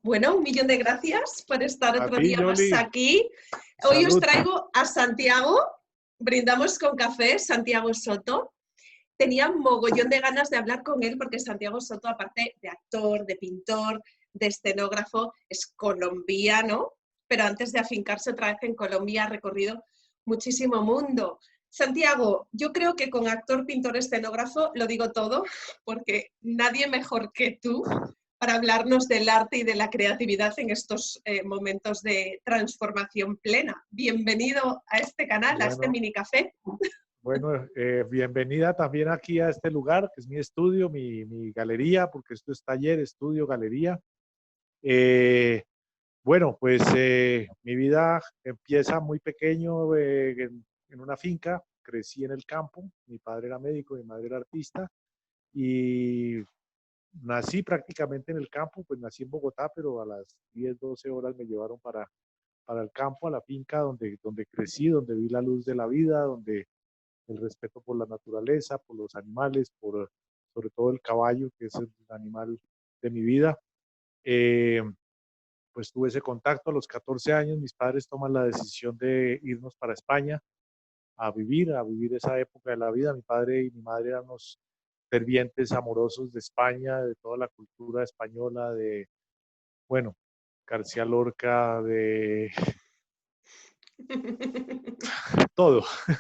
Bueno, un millón de gracias por estar A otro ti, día más Yoli. aquí. Hoy os Salud. traigo a Santiago, brindamos con café, Santiago Soto. Tenía mogollón de ganas de hablar con él porque Santiago Soto, aparte de actor, de pintor, de escenógrafo, es colombiano, pero antes de afincarse otra vez en Colombia ha recorrido muchísimo mundo. Santiago, yo creo que con actor, pintor, escenógrafo lo digo todo, porque nadie mejor que tú para hablarnos del arte y de la creatividad en estos momentos de transformación plena. Bienvenido a este canal, a este Bueno, mini café. bueno, bienvenida también aquí a este lugar, que es mi estudio, mi galería, porque esto es taller, estudio, galería. Eh, bueno, pues mi vida empieza muy pequeño en una finca. Crecí en el campo. Mi padre era médico, mi madre era artista. Y nací prácticamente en el campo, pues nací en Bogotá, pero a las 10, 12 horas me llevaron para el campo, a la finca donde crecí, donde vi la luz de la vida, donde el respeto por la naturaleza, por los animales, sobre todo el caballo, que es el animal de mi vida. Eh, pues tuve ese contacto a los 14 años. Mis padres toman la decisión de irnos para España a vivir esa época de la vida. Mi padre y mi madre eran unos fervientes amorosos de España, de toda la cultura española, bueno, García Lorca, de todo. España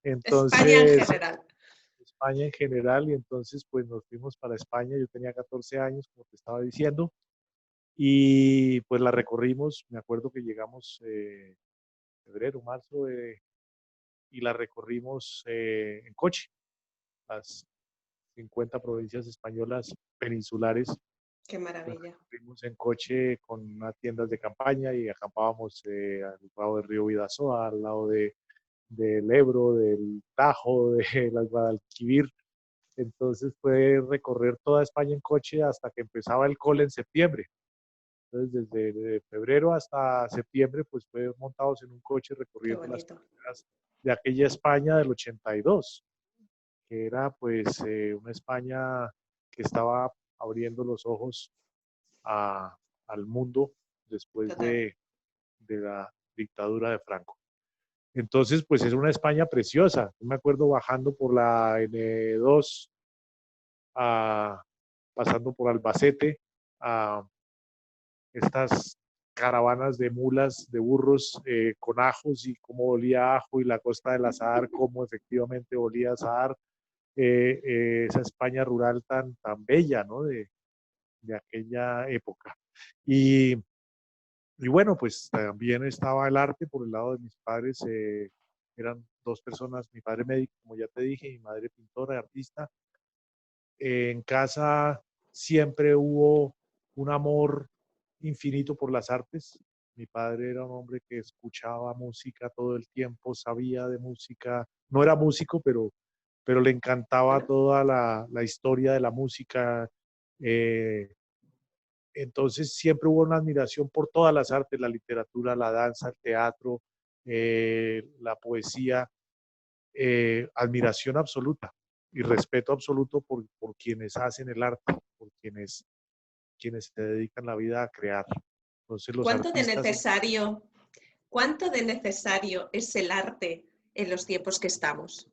en Entonces, general. España en general, y entonces pues nos fuimos para España. Yo tenía 14 años, como te estaba diciendo, y pues la recorrimos. Me acuerdo que llegamos febrero, marzo, y la recorrimos en coche, las 50 provincias españolas peninsulares. Qué Las maravilla. recorrimos en coche con unas tiendas de campaña y acampábamos al lado del río Vidasoa, al lado del Ebro, del Tajo, de la Guadalquivir. Entonces fue recorrer toda España en coche hasta que empezaba el cole en septiembre. Entonces desde febrero hasta septiembre pues fue montados en un coche Qué recorriendo las bonito. carreteras de aquella España del 82, que era pues una España que estaba abriendo los ojos al mundo después Total. de la dictadura de Franco. Entonces, pues es una España preciosa. Yo me acuerdo bajando por la N2, pasando por Albacete, a estas caravanas de mulas, de burros con ajos y cómo olía ajo y la costa del Azahar, cómo efectivamente olía Azahar, esa España rural tan bella, ¿no? De aquella época. Y, y bueno, pues también estaba el arte por el lado de mis padres. Eran dos personas, mi padre médico, como ya te dije, y mi madre pintora, artista. En casa siempre hubo un amor infinito por las artes. Mi padre era un hombre que escuchaba música todo el tiempo, sabía de música. No era músico, pero le encantaba Bueno, toda la historia de la música. Eh, entonces siempre hubo una admiración por todas las artes, la literatura, la danza, el teatro, la poesía, admiración absoluta y respeto absoluto por quienes hacen el arte, por quienes se dedican la vida a crear. Entonces los ¿cuánto de artistas, necesario, cuánto de necesario es el arte en los tiempos que estamos?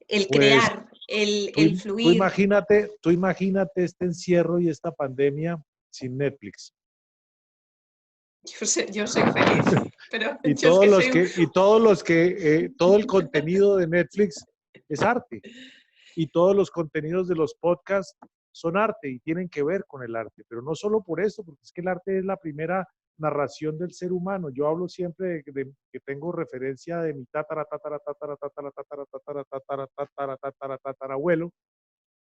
El pues crear, el fluir. tú imagínate este encierro y esta pandemia sin Netflix. Yo soy feliz, pero Y yo es todos que los soy... que, y todos los que, todo el contenido de Netflix es arte. Y todos los contenidos de los podcasts son arte y tienen que ver con el arte, pero no solo por eso, porque es que el arte es la primera narración del ser humano. Yo hablo siempre de que tengo referencia de mi tatarabuelo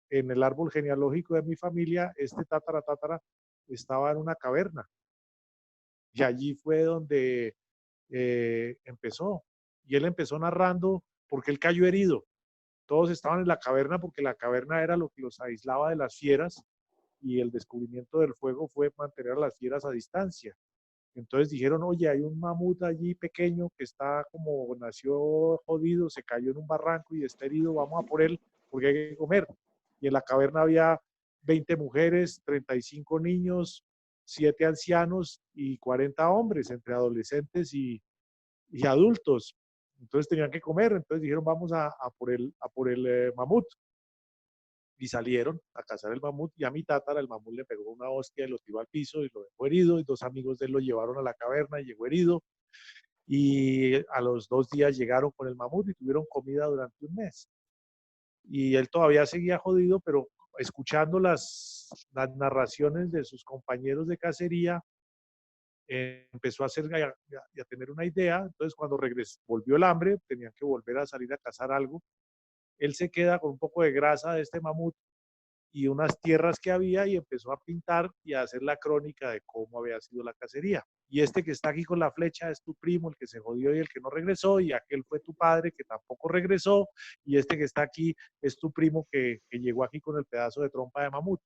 en el árbol genealógico de mi familia. Este tatara estaba en una caverna y allí fue donde empezó. Y él empezó narrando porque él cayó herido. Todos estaban en la caverna porque la caverna era lo que los aislaba de las fieras y el descubrimiento del fuego fue mantener a las fieras a distancia. Entonces dijeron, oye, hay un mamut allí pequeño que está como nació jodido, se cayó en un barranco y está herido, vamos a por él porque hay que comer. Y en la caverna había 20 mujeres, 35 niños, 7 ancianos y 40 hombres, entre adolescentes y adultos. Entonces tenían que comer, entonces dijeron vamos a por el mamut. Y salieron a cazar el mamut y a mi tátara el mamut le pegó una hostia y lo tiró al piso y lo dejó herido y 2 amigos de él lo llevaron a la caverna y llegó herido y a los 2 días llegaron con el mamut y tuvieron comida durante un mes. Y él todavía seguía jodido, pero escuchando las narraciones de sus compañeros de cacería, empezó a hacer y a tener una idea. Entonces cuando regresó, volvió el hambre, tenían que volver a salir a cazar algo. Él se queda con un poco de grasa de este mamut y unas tierras que había y empezó a pintar y a hacer la crónica de cómo había sido la cacería. Y este que está aquí con la flecha es tu primo, el que se jodió y el que no regresó, y aquel fue tu padre que tampoco regresó, y este que está aquí es tu primo que llegó aquí con el pedazo de trompa de mamut.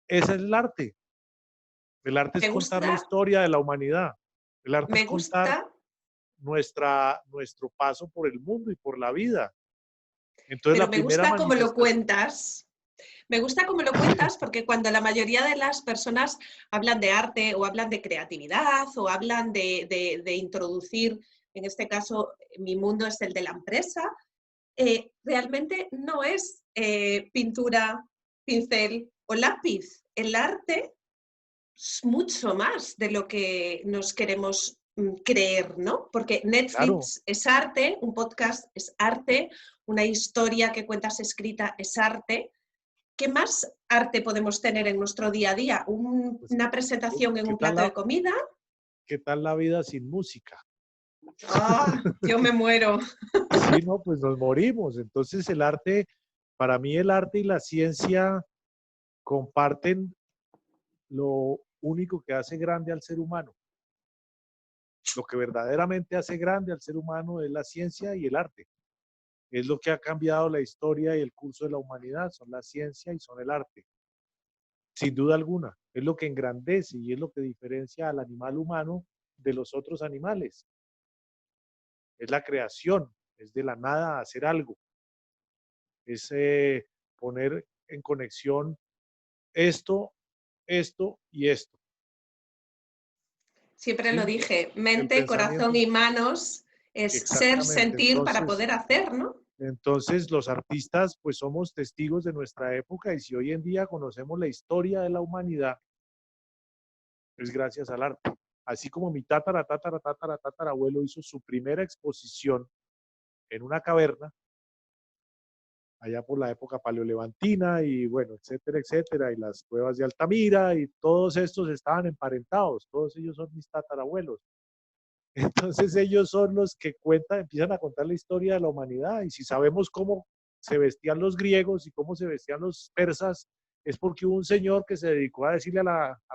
Ese es el arte. El arte es Me contar la gusta, historia de la humanidad. El arte es me contar gusta, nuestro paso por el mundo y por la vida. Entonces pero la me primera gusta cómo lo manifestación, cuentas. Me gusta cómo lo cuentas porque cuando la mayoría de las personas hablan de arte o hablan de creatividad o hablan de introducir, en este caso, mi mundo es el de la empresa, realmente no es pintura, pincel o lápiz. El arte es mucho más de lo que nos queremos creer, ¿no? Porque claro, Netflix es arte, un podcast es arte, una historia que cuentas escrita es arte. ¿Qué más arte podemos tener en nuestro día a día? pues, Una presentación en ¿qué un tal plato de comida. qué tal la vida sin música? ¡Ah! Yo me muero. Sí, no, pues nos morimos. Entonces el arte, para mí el arte y la ciencia comparten lo único que hace grande al ser humano. Lo que verdaderamente hace grande al ser humano es la ciencia y el arte. Es lo que ha cambiado la historia y el curso de la humanidad, son la ciencia y son el arte. Sin duda alguna, es lo que engrandece y es lo que diferencia al animal humano de los otros animales. Es la creación, es de la nada hacer algo, es poner en conexión esto, esto y esto. Siempre lo ¿Sí? dije, El mente, corazón pensamiento, y manos es ser, exactamente. sentir para poder hacer, ¿no? Entonces los artistas pues somos testigos de nuestra época y si hoy en día conocemos la historia de la humanidad, es gracias al arte. Así como mi tatarabuelo hizo su primera exposición en una caverna, allá por la época paleolevantina y bueno, etcétera, etcétera, y las cuevas de Altamira y todos estos estaban emparentados, todos ellos son mis tatarabuelos. Entonces ellos son los que cuentan, empiezan a contar la historia de la humanidad y si sabemos cómo se vestían los griegos y cómo se vestían los persas, es porque hubo un señor que se dedicó a decirle a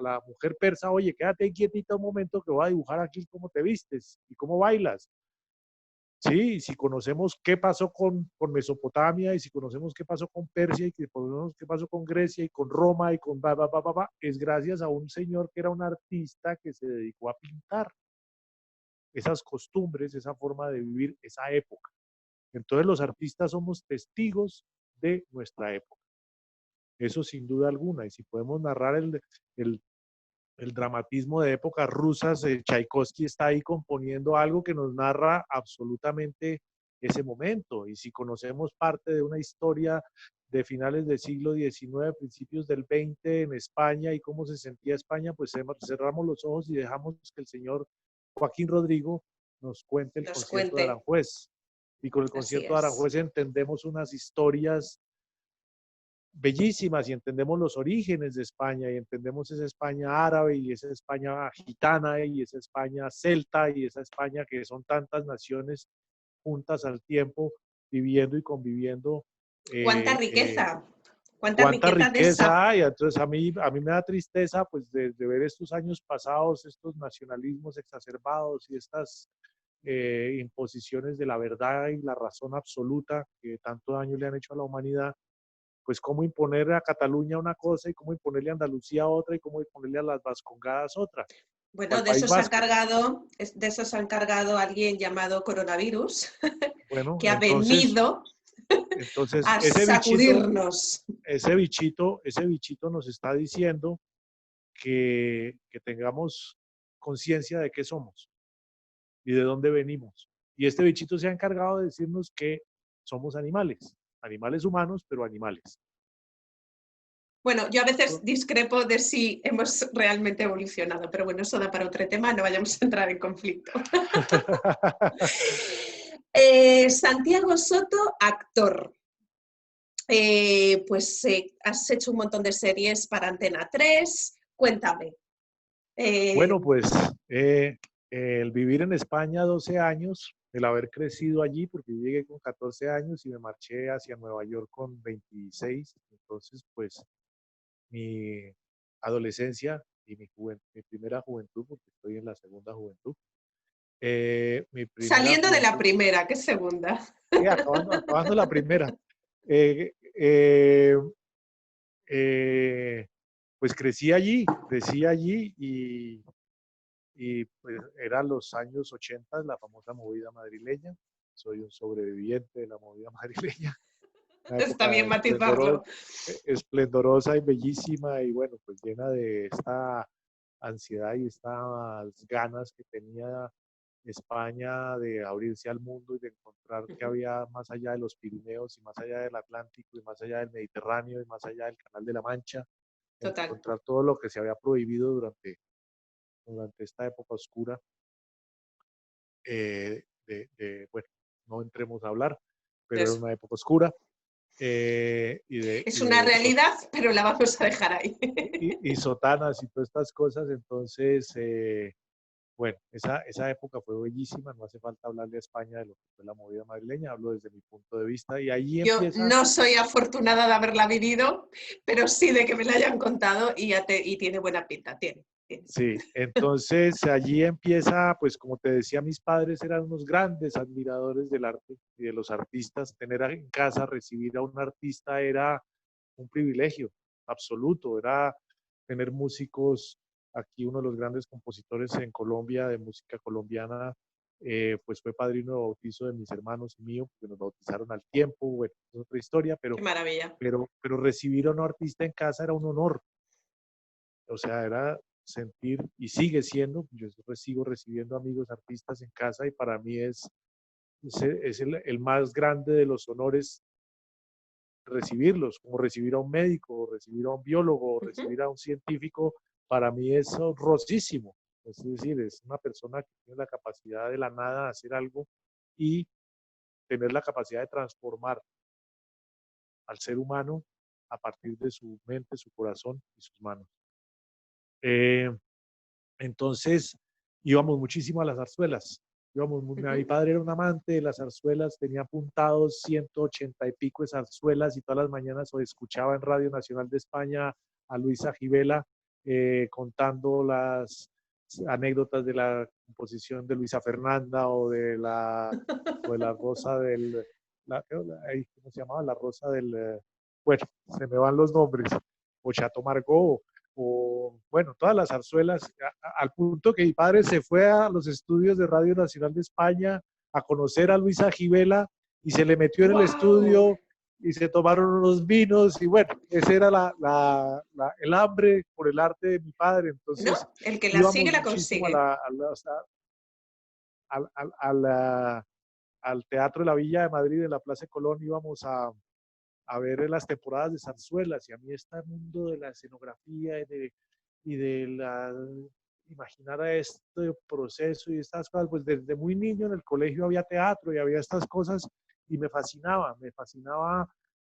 la mujer persa, oye, quédate quietita un momento que voy a dibujar aquí cómo te vistes y cómo bailas. Sí, y si conocemos qué pasó con Mesopotamia y si conocemos qué pasó con Persia y si conocemos qué pasó con Grecia y con Roma y con es gracias a un señor que era un artista que se dedicó a pintar esas costumbres, esa forma de vivir, esa época. Entonces los artistas somos testigos de nuestra época. Eso sin duda alguna. Y si podemos narrar el, el dramatismo de épocas rusas, Tchaikovsky está ahí componiendo algo que nos narra absolutamente ese momento. Y si conocemos parte de una historia de finales del siglo XIX, principios del XX en España y cómo se sentía España, pues cerramos los ojos y dejamos que el señor Joaquín Rodrigo nos cuente el Nos concierto de cuente. Aranjuez. Y con el Así concierto de es. Aranjuez entendemos unas historias bellísimas y entendemos los orígenes de España y entendemos esa España árabe y esa España gitana y esa España celta y esa España que son tantas naciones juntas al tiempo viviendo y conviviendo. ¿Cuánta Eh, eh, riqueza? ¿Cuánta ¿Cuánta riqueza de esa? riqueza hay? Entonces a mí me da tristeza pues de ver estos años pasados, estos nacionalismos exacerbados y estas imposiciones de la verdad y la razón absoluta que tanto daño le han hecho a la humanidad, pues cómo imponer a Cataluña una cosa y cómo imponerle a Andalucía otra y cómo imponerle a las Vascongadas otra, o Bueno, al País Vasco. de eso se ha encargado alguien llamado coronavirus, Bueno, que ha venido entonces a sacudirnos. ese bichito nos está diciendo que tengamos conciencia de qué somos y de dónde venimos. Y este bichito se ha encargado de decirnos que somos animales, animales humanos, pero animales. Bueno, yo a veces discrepo de si hemos realmente evolucionado, pero bueno, eso da para otro tema, no vayamos a entrar en conflicto. Santiago Soto, actor. Pues has hecho un montón de series para Antena 3. Cuéntame. Bueno, pues el vivir en España 12 años, el haber crecido allí, porque yo llegué con 14 años y me marché hacia Nueva York con 26, entonces pues mi adolescencia y mi primera juventud, porque estoy en la segunda juventud, mi primera Saliendo de la juventud, primera, ¿qué segunda? acabando la primera, eh, eh, eh, pues crecí allí y pues eran los años 80, la famosa movida madrileña. Soy un sobreviviente de la movida madrileña, una Está época bien matizarlo. esplendorosa y bellísima y bueno, pues llena de esta ansiedad y estas ganas que tenía España de abrirse al mundo y de encontrar que había más allá de los Pirineos y más allá del Atlántico y más allá del Mediterráneo y más allá del Canal de la Mancha, Total. encontrar todo lo que se había prohibido durante esta época oscura. Bueno, no entremos a hablar, pero era Eso. una época oscura. Es una realidad, pero la vamos a dejar ahí. Y sotanas y todas estas cosas. Entonces, bueno, esa época fue bellísima. No hace falta hablar de España, de lo que fue la movida madrileña. Hablo desde mi punto de vista. Y allí Yo empieza. no soy afortunada de haberla vivido, pero sí de que me la hayan contado y tiene buena pinta, tiene. Sí, entonces allí empieza, pues como te decía, mis padres eran unos grandes admiradores del arte y de los artistas. Tener en casa, recibir a un artista era un privilegio absoluto, era tener músicos. Aquí uno de los grandes compositores en Colombia de música colombiana, pues fue padrino de bautizo de mis hermanos y mío, porque nos bautizaron al tiempo. Bueno, es otra historia, Qué maravilla. pero recibir a un artista en casa era un honor. O sea, era sentir, y sigue siendo, yo sigo recibiendo amigos artistas en casa y para mí es el más grande de los honores recibirlos, como recibir a un médico, o recibir a un biólogo, o recibir a un científico, para mí es honrosísimo. Es decir, es una persona que tiene la capacidad de la nada de hacer algo y tener la capacidad de transformar al ser humano a partir de su mente, su corazón y sus manos. Eh, Entonces, íbamos muchísimo a las zarzuelas. Mi padre era un amante de las zarzuelas, tenía apuntados 180 y pico de zarzuelas y todas las mañanas escuchaba en Radio Nacional de España a Luisa Gibela contando las anécdotas de la composición de Luisa Fernanda o de la Rosa del, ¿cómo se llamaba? La Rosa del, bueno, se me van los nombres, o Chateau Margaux, o bueno, todas las zarzuelas, al punto que mi padre se fue a los estudios de Radio Nacional de España a conocer a Luisa Gibela y se le metió en el estudio y se tomaron unos vinos y bueno, ese era el hambre por el arte de mi padre. ¿No? Entonces El que la sigue íbamos la muchísimo consigue. al Teatro de la Villa de Madrid, en la Plaza de Colón, íbamos a ver las temporadas de zarzuelas y a mí este mundo de la escenografía y de imaginar a este proceso y estas cosas, pues desde muy niño en el colegio había teatro y había estas cosas y me fascinaba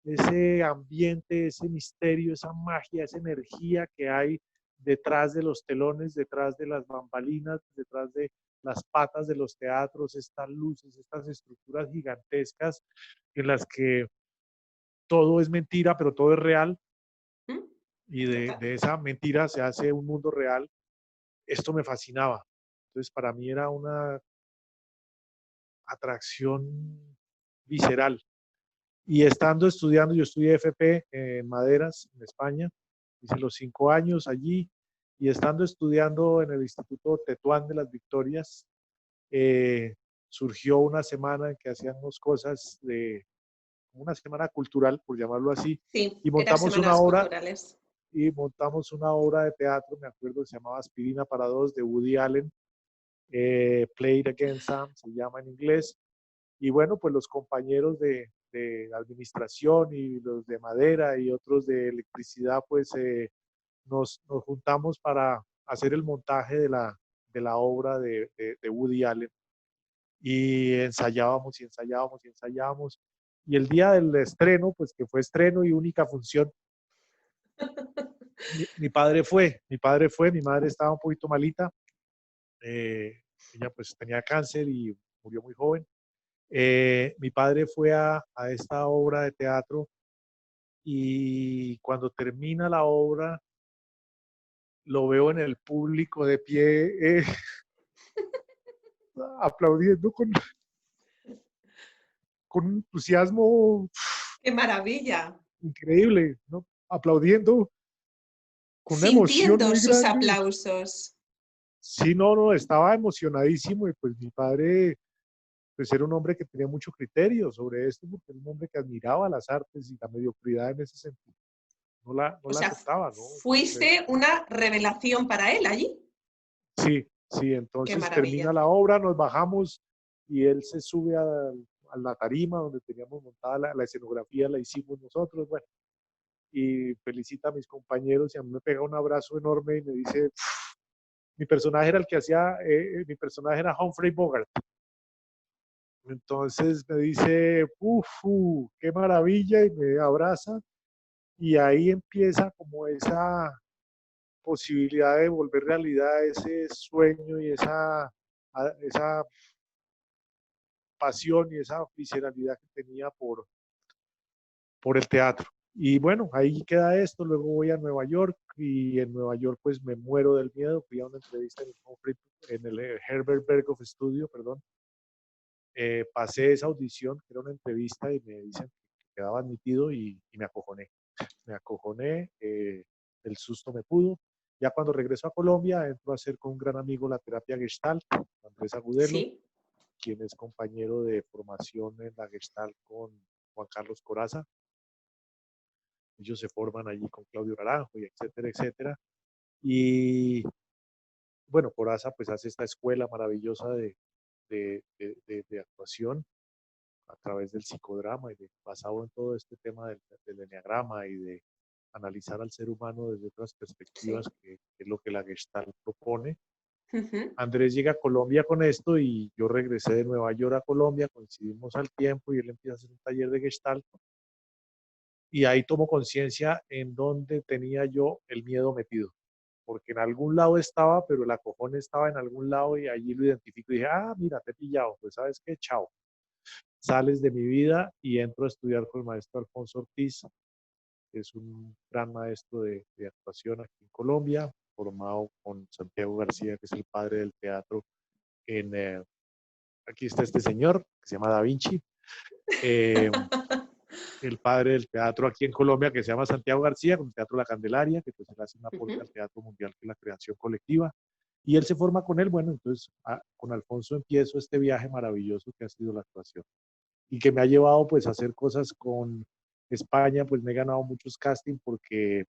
ese ambiente, ese misterio, esa magia, esa energía que hay detrás de los telones, detrás de las bambalinas, detrás de las patas de los teatros, estas luces, estas estructuras gigantescas en las que todo es mentira, pero todo es real, ¿Mm? y de, Total. de esa mentira se hace un mundo real. Esto me fascinaba. Entonces, para mí era una atracción visceral. Y estando estudiando, yo estudié FP en Maderas, en España, hice los 5 años allí, y estando estudiando en el Instituto Tetuán de las Victorias, surgió una semana en que hacíamos cosas de una semana cultural, por llamarlo así, Sí, y eran montamos una semanas obra culturales. y montamos una obra de teatro, me acuerdo, que se llamaba Aspirina para dos, de Woody Allen, Play It Again Sam, se llama en inglés. Y bueno, pues los compañeros de administración y los de madera y otros de electricidad, pues nos juntamos para hacer el montaje de la obra de Woody Allen. Y ensayábamos y ensayábamos y ensayábamos. Y el día del estreno, pues que fue estreno y única función, mi padre fue, mi madre estaba un poquito malita, ella pues tenía cáncer y murió muy joven. Mi padre fue a esta obra de teatro y cuando termina la obra lo veo en el público de pie aplaudiendo con un entusiasmo ¡Qué maravilla! increíble, ¿no? Aplaudiendo con una emoción Sintiendo muy sus grande. aplausos. Sí, no, no, estaba emocionadísimo y pues mi padre pues era un hombre que tenía mucho criterio sobre esto porque era un hombre que admiraba las artes y la mediocridad en ese sentido. No O la sea, aceptaba, ¿no? fuiste una revelación para él allí. Sí, sí, ¡Qué entonces termina maravilla! la obra, nos bajamos y él se sube a la tarima donde teníamos montada la escenografía, la hicimos nosotros, bueno, y felicita a mis compañeros y a mí me pega un abrazo enorme y me dice, mi personaje era el que hacía, mi personaje era Humphrey Bogart. Entonces me dice, uff, qué maravilla, y me abraza, y ahí empieza como esa posibilidad de volver realidad ese sueño y esa pasión y esa visceralidad que tenía por el teatro. Y bueno, ahí queda esto, luego voy a Nueva York y en Nueva York pues me muero del miedo, fui a una entrevista en el Herbert Berghoff Studio, perdón, pasé esa audición, que era una entrevista y me dicen que quedaba admitido y me acojoné, el susto me pudo. Ya cuando regreso a Colombia, entro a hacer con un gran amigo la terapia Gestalt, Andrés Agudelo, Sí. quien es compañero de formación en la Gestalt con Juan Carlos Coraza. Ellos se forman allí con Claudio Naranjo y etcétera, etcétera. Y bueno, Coraza pues hace esta escuela maravillosa de actuación a través del psicodrama y basado en todo este tema del enneagrama y de analizar al ser humano desde otras perspectivas, Sí. que es lo que la Gestalt propone. Ujú. Andrés llega a Colombia con esto y yo regresé de Nueva York a Colombia, coincidimos al tiempo y él empieza a hacer un taller de Gestalt y ahí tomo conciencia en dónde tenía yo el miedo metido, porque en algún lado estaba, pero el acojón estaba en algún lado y allí lo identifico y dije, ah, mira, te he pillado, pues sabes qué, chao. Sales de mi vida y entro a estudiar con el maestro Alfonso Ortiz, que es un gran maestro de actuación aquí en Colombia, formado con Santiago García, que es el padre del teatro. Aquí está este señor, que se llama Da Vinci, eh, el padre del teatro aquí en Colombia, que se llama Santiago García, con el Teatro La Candelaria, que pues él hace un aporte al Ujú. teatro mundial, que es la creación colectiva. Y él se forma con él, bueno, entonces con Alfonso empiezo este viaje maravilloso que ha sido la actuación y que me ha llevado pues a hacer cosas con España, pues me he ganado muchos castings porque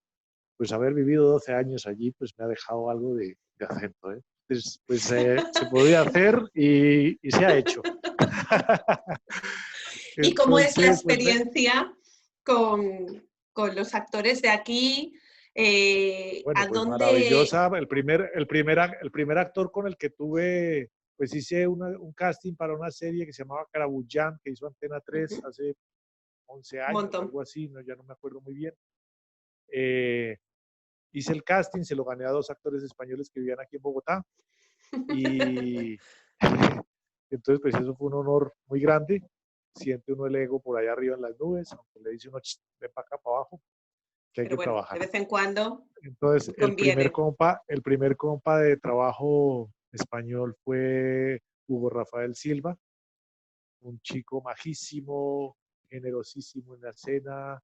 pues haber vivido 12 años allí pues me ha dejado algo de acento, ¿eh? Entonces, pues se podía hacer y se ha hecho. ¿Y cómo es la Entonces, pues experiencia con los actores de aquí? bueno, ¿A pues dónde? maravillosa. El primer actor con el que tuve, pues hice un casting para una serie que se llamaba Carabullán, que hizo Antena 3 Ujú. hace 11 Un años, montón. algo así, no, ya no me acuerdo muy bien. Eh, Hice el casting, se lo gané a dos actores españoles que vivían aquí en Bogotá y entonces pues eso fue un honor muy grande. Siente uno el ego por allá arriba en las nubes, aunque le dice uno, ven para acá, para abajo, que hay Pero que bueno, trabajar. de vez en cuando Entonces conviene. el primer compa de trabajo español fue Hugo Rafael Silva, un chico majísimo, generosísimo en la escena,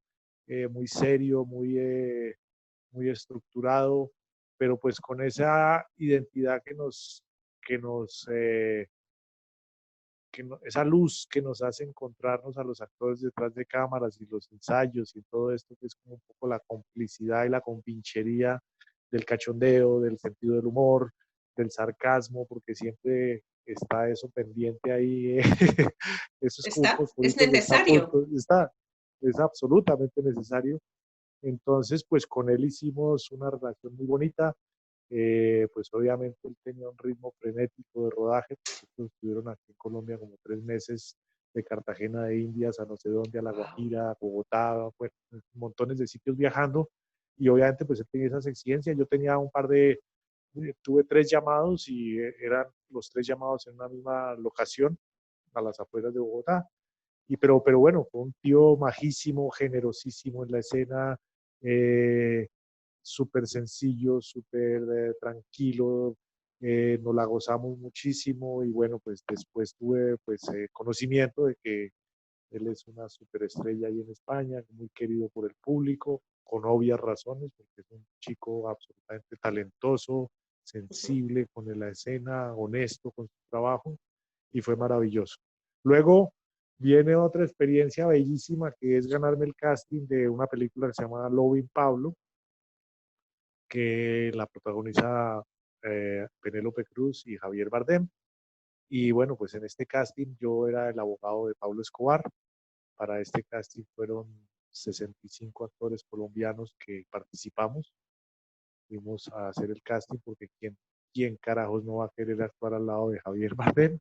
muy serio, muy estructurado, pero pues con esa identidad que nos esa luz que nos hace encontrarnos a los actores detrás de cámaras y los ensayos y todo esto, que es como un poco la complicidad y la compinchería del cachondeo, del sentido del humor, del sarcasmo, porque siempre está eso pendiente ahí. Esos Es fosforitos está, necesario. es absolutamente necesario. Entonces, pues con él hicimos una relación muy bonita. Pues obviamente él tenía un ritmo frenético de rodaje. Nosotros estuvieron aquí en Colombia como 3 meses, de Cartagena de Indias a no sé dónde, a La Wow. Guajira, a Bogotá, pues, montones de sitios viajando. Y obviamente pues él tenía esas exigencias. Yo tenía tuve 3 llamados y eran los 3 llamados en una misma locación, a las afueras de Bogotá. Pero bueno, fue un tío majísimo, generosísimo en la escena, súper sencillo, súper tranquilo, nos la gozamos muchísimo y bueno, pues después tuve pues conocimiento de que él es una superestrella ahí en España, muy querido por el público, con obvias razones, porque es un chico absolutamente talentoso, sensible con la escena, honesto con su trabajo, y fue maravilloso. Luego viene otra experiencia bellísima, que es ganarme el casting de una película que se llama Loving Pablo, que la protagoniza Penélope Cruz y Javier Bardem. Y bueno, pues en este casting yo era el abogado de Pablo Escobar. Para este casting fueron 65 actores colombianos que participamos. Fuimos a hacer el casting porque ¿quién carajos no va a querer actuar al lado de Javier Bardem?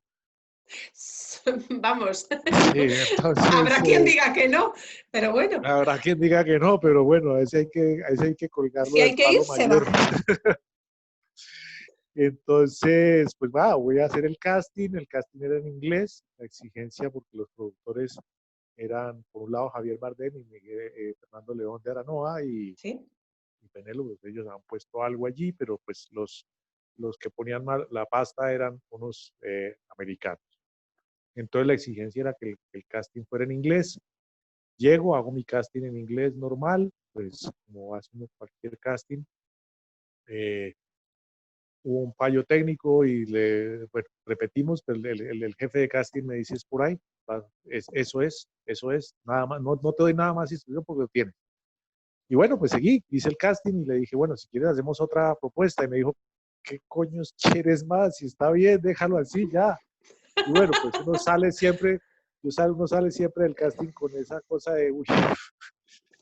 Vamos, Sí, entonces, habrá quien diga que no, pero bueno, habrá quien diga que no, pero bueno, a ese hay que colgarlo si hay del que ir, palo se va. mayor. Entonces, pues va, voy a hacer el casting era en inglés, la exigencia porque los productores eran, por un lado, Javier Bardem y Fernando León de Aranoa ¿Sí? y Penélope, pues ellos han puesto algo allí, pero pues los que ponían la pasta eran unos americanos. Entonces la exigencia era que el casting fuera en inglés. Llego, hago mi casting en inglés normal, pues como hacemos cualquier casting. Eh, Hubo un fallo técnico y bueno, repetimos, pero el jefe de casting me dice, es por ahí, eso es, nada más, no te doy nada más instrucción porque lo tienes. Y bueno, pues seguí, hice el casting y le dije, bueno, si quieres hacemos otra propuesta. Y me dijo, ¿qué coños quieres más? Si está bien, déjalo así ya. Y bueno, pues uno sale siempre del casting con esa cosa de, uy,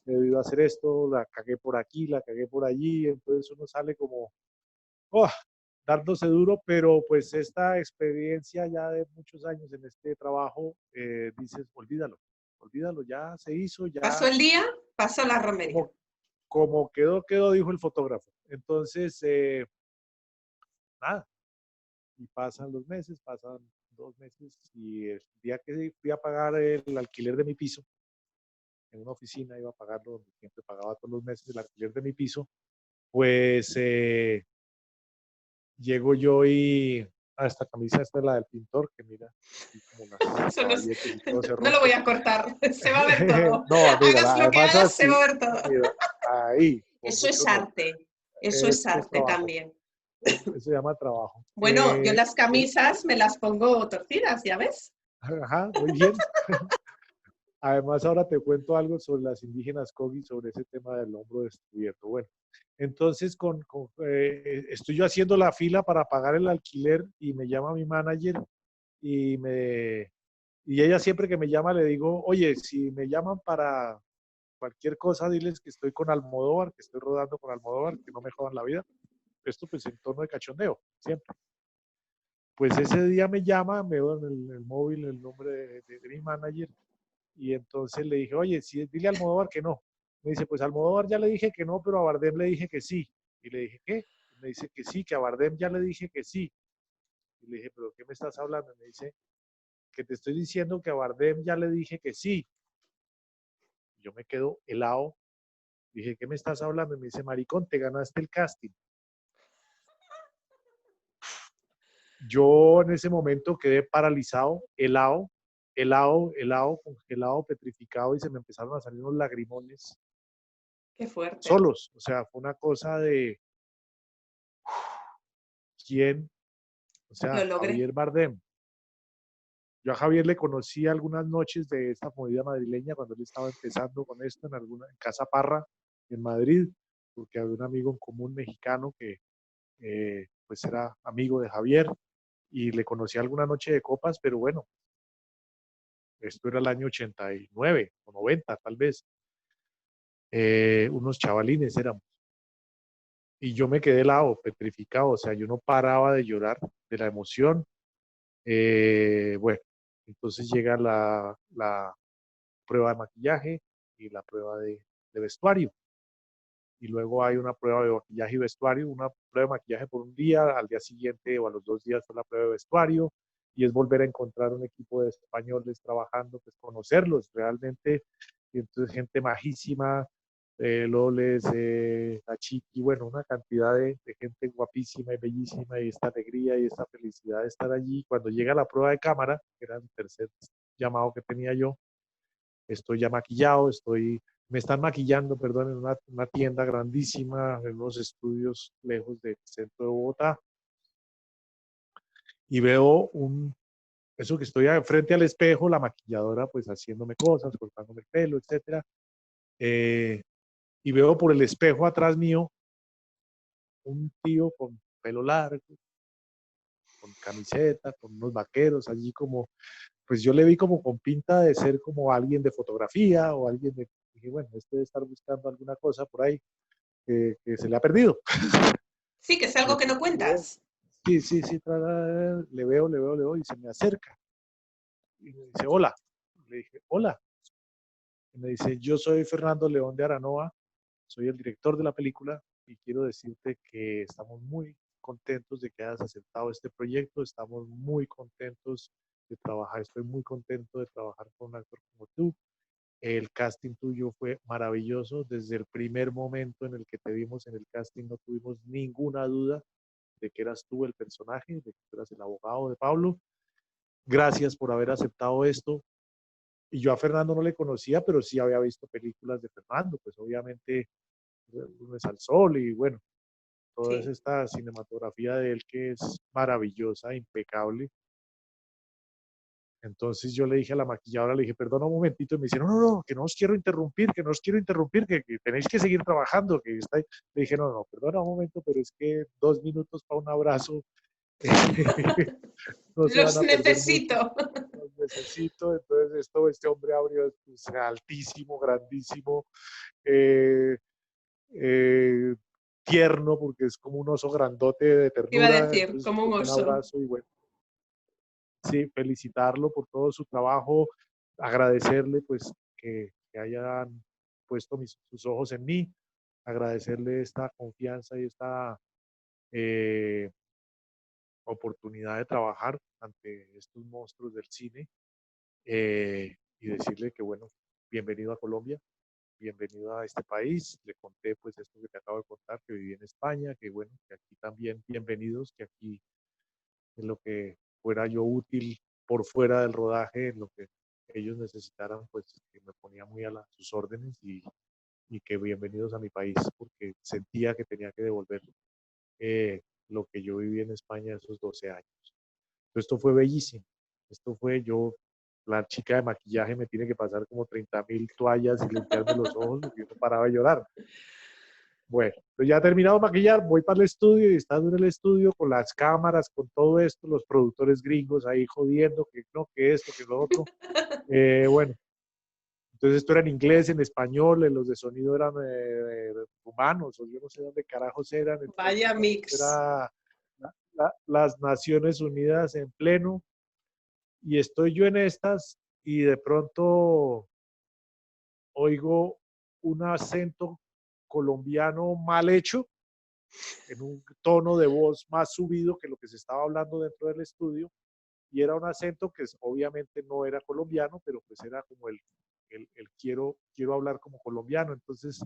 he debido hacer esto, la cagué por aquí, la cagué por allí. Entonces uno sale como, oh, dándose duro, pero pues esta experiencia ya de muchos años en este trabajo, dices, olvídalo, ya se hizo, Pasó ya el día, pasó la romería. como, como quedó, dijo el fotógrafo. Entonces, nada, y pasan los meses, pasan 2 meses, y el día que fui a pagar el alquiler de mi piso, en una oficina iba a pagarlo, donde siempre pagaba todos los meses el alquiler de mi piso, pues llego yo y esta camisa, esta es la del pintor, que mira, aquí como las Eso no, caballetes y todo se no lo rompe. voy a cortar, se va a ver todo. No, mira, Hagas lo que además hagas, se así, va a ver todo. mira, ahí, con Eso mucho es honor. arte, eso es Esto es arte trabajo, también. eso se llama trabajo. Bueno, yo las camisas me las pongo torcidas, ¿ya ves? Ajá, muy bien. Además, ahora te cuento algo sobre las indígenas Kogi, sobre ese tema del hombro descubierto. Bueno, entonces estoy yo haciendo la fila para pagar el alquiler y me llama mi manager y y ella siempre que me llama le digo, oye, si me llaman para cualquier cosa, diles que estoy con Almodóvar, que estoy rodando con Almodóvar, que no me jodan la vida. Esto pues en tono de cachondeo, siempre. Pues ese día me llama, me veo en el móvil el nombre de mi manager y entonces le dije, oye, si, dile a Almodóvar que no. Me dice, pues a Almodóvar ya le dije que no, pero a Bardem le dije que sí. Y le dije, ¿qué? Me dice que sí, que a Bardem ya le dije que sí. Y le dije, ¿pero qué me estás hablando? Me dice, que te estoy diciendo que a Bardem ya le dije que sí. Y yo me quedo helado. Dije, ¿qué me estás hablando? Y me dice, maricón, te ganaste el casting. Yo en ese momento quedé paralizado, helado, congelado, petrificado y se me empezaron a salir unos lagrimones Qué fuerte. solos. O sea, fue una cosa de quién, o Lo sea, logré. Javier Bardem, Yo a Javier le conocí algunas noches de esta movida madrileña cuando él estaba empezando con esto en Casa Parra, en Madrid, porque había un amigo en común mexicano que pues era amigo de Javier y le conocí alguna noche de copas, pero bueno, esto era el año 89 o 90 tal vez, unos chavalines éramos. Y yo me quedé helado, petrificado, o sea, yo no paraba de llorar de la emoción. Bueno, entonces llega la prueba de maquillaje y la prueba de vestuario. Y luego hay una prueba de maquillaje y vestuario, una prueba de maquillaje por un día, al día siguiente o a los 2 días fue la prueba de vestuario, y es volver a encontrar un equipo de españoles trabajando, pues conocerlos realmente, y entonces gente majísima, Loles, la Chiqui, bueno, una cantidad de gente guapísima y bellísima, y esta alegría y esta felicidad de estar allí. Cuando llega la prueba de cámara, que era el tercer llamado que tenía yo, estoy ya maquillado, me están maquillando, perdón, en una tienda grandísima, en unos estudios lejos del centro de Bogotá, y veo eso que estoy frente al espejo, la maquilladora pues haciéndome cosas, cortándome el pelo, etcétera, y veo por el espejo atrás mío un tío con pelo largo, con camiseta, con unos vaqueros, allí como, pues yo le vi como con pinta de ser como alguien de fotografía o alguien de, dije, bueno, este debe estar buscando alguna cosa por ahí que se le ha perdido. Sí, que es Y algo que no entonces le veo, cuentas. sí, sí, sí, le veo y se me acerca y me dice, hola. Le dije, hola. Y me dice, yo soy Fernando León de Aranoa, soy el director de la película y quiero decirte que estamos muy contentos de que hayas aceptado este proyecto, estamos muy contentos de trabajar, estoy muy contento de trabajar con un actor como tú. El casting tuyo fue maravilloso, desde el primer momento en el que te vimos en el casting no tuvimos ninguna duda de que eras tú el personaje, de que tú eras el abogado de Pablo. Gracias por haber aceptado esto. Y yo a Fernando no le conocía, pero sí había visto películas de Fernando, pues obviamente Lunes al Sol y bueno, toda Sí. esta cinematografía de él que es maravillosa, impecable. Entonces yo le dije a la maquilladora, le dije, perdona un momentito, y me dice, no, no, no, que no os quiero interrumpir, que no os quiero interrumpir, que tenéis que seguir trabajando, que está... Le dije, no, no, perdona un momento, pero es que 2 minutos para un abrazo no se van Los a perder mucho, necesito. los necesito. Entonces este hombre abrió, pues, altísimo, grandísimo, eh, eh, tierno, porque es como un oso grandote de Iba a ternura, decir, entonces como un fue un oso. abrazo y bueno, sí, felicitarlo por todo su trabajo, agradecerle pues que hayan puesto sus ojos en mí, agradecerle esta confianza y esta eh, oportunidad de trabajar ante estos monstruos del cine, y decirle que bueno, bienvenido a Colombia, bienvenido a este país. Le conté pues esto que te acabo de contar, que viví en España, que bueno, que aquí también bienvenidos, que aquí en lo que fuera yo útil por fuera del rodaje, en lo que ellos necesitaran, pues que me ponía muy a sus órdenes, y que bienvenidos a mi país, porque sentía que tenía que devolver lo que yo viví en España esos 12 años. Esto fue bellísimo. Esto fue yo, la chica de maquillaje me tiene que pasar como 30.000 toallas y limpiarme los ojos porque yo no paraba de llorar. Bueno, pues ya he terminado de maquillar, voy para el estudio y estando en el estudio con las cámaras, con todo esto, los productores gringos ahí jodiendo, que no, que esto, que lo otro. Bueno, entonces esto era en inglés, en español, los de sonido eran humanos, o yo no sé dónde carajos eran, entonces Vaya bueno, esto mix. era las Naciones Unidas en pleno, y estoy yo en estas y de pronto oigo un acento colombiano mal hecho, en un tono de voz más subido que lo que se estaba hablando dentro del estudio, y era un acento que obviamente no era colombiano, pero pues era como el quiero hablar como colombiano. Entonces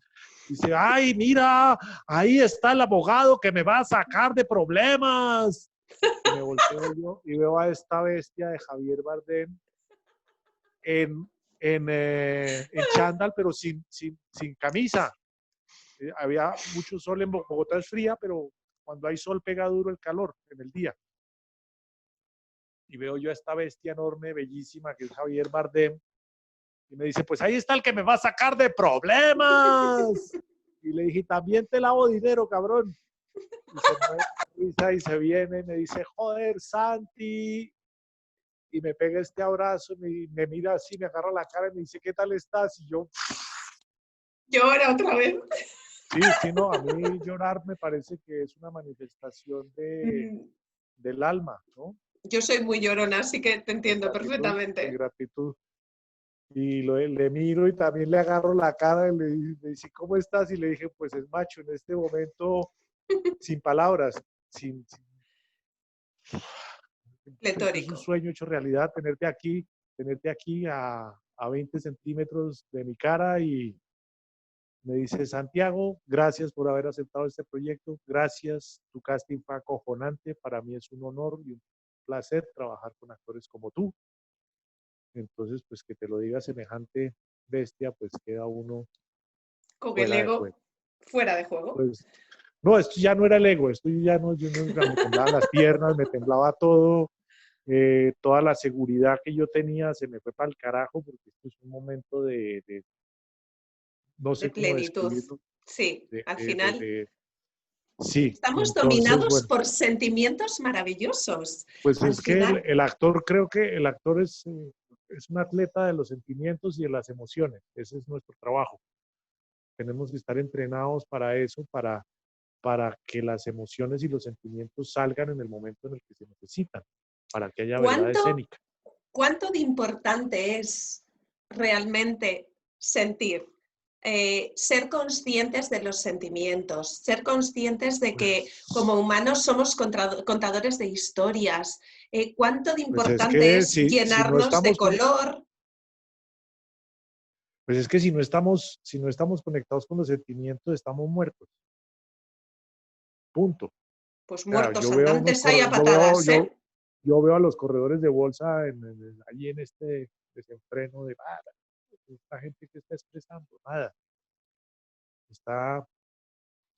dice, ay, mira, ahí está el abogado que me va a sacar de problemas. Y me volteo yo y veo a esta bestia de Javier Bardem en, en chándal, pero sin camisa. Había mucho sol en Bogotá, es fría, pero cuando hay sol pega duro el calor en el día. y veo yo a esta bestia enorme, bellísima, que es Javier Bardem, y me dice, pues ahí está el que me va a sacar de problemas. Y le dije, también te lavo dinero, cabrón. Y se mueve de risa y se viene y me dice, joder, Santi. Y me pega este abrazo, me mira así, me agarra la cara y me dice, ¿qué tal estás? Y yo, Llora otra vez. sí, sí, no, a mí llorar me parece que es una manifestación del alma, ¿no? Yo soy muy llorona, así que te De entiendo gratitud, de perfectamente. gratitud. Y le miro y también le agarro la cara y le dice, ¿cómo estás? Y le dije, pues es macho, en este momento, sin palabras, esto es un Pletórico. sueño hecho realidad, tenerte aquí a 20 centímetros de mi cara y me dice, Santiago, gracias por haber aceptado este proyecto, gracias, tu casting fue acojonante, para mí es un honor y un placer trabajar con actores como tú. Entonces, pues que te lo diga semejante bestia, pues queda uno Con el fuera de juego. ego fuera de juego. Pues no, esto ya no era el ego, esto ya no, yo no, me temblaban las piernas, me temblaba todo, toda la seguridad que yo tenía se me fue para el carajo porque esto es un momento no De sé cómo plenitud. describirlo, Sí, de, al de, de, final de sí, estamos entonces, dominados bueno, por sentimientos maravillosos. pues Al es que final, el actor, creo que el actor es un atleta de los sentimientos y de las emociones, ese es nuestro trabajo. Tenemos que estar entrenados para eso, para que las emociones y los sentimientos salgan en el momento en el que se necesitan, para que haya verdad ¿cuánto, escénica. cuánto de importante es realmente sentir? Ser conscientes de los sentimientos, ser conscientes de que como Pues, humanos somos contadores de historias. ¿Cuánto de pues es importante que es si no llenarnos de estamos, color? pues es que si no estamos conectados con los sentimientos, estamos muertos. Punto. O Pues sea, muertos andantes hay a yo veo, patadas, ¿eh? yo veo a los corredores de bolsa allí en este desenfreno de nada. Esta gente que está expresando, nada. Está,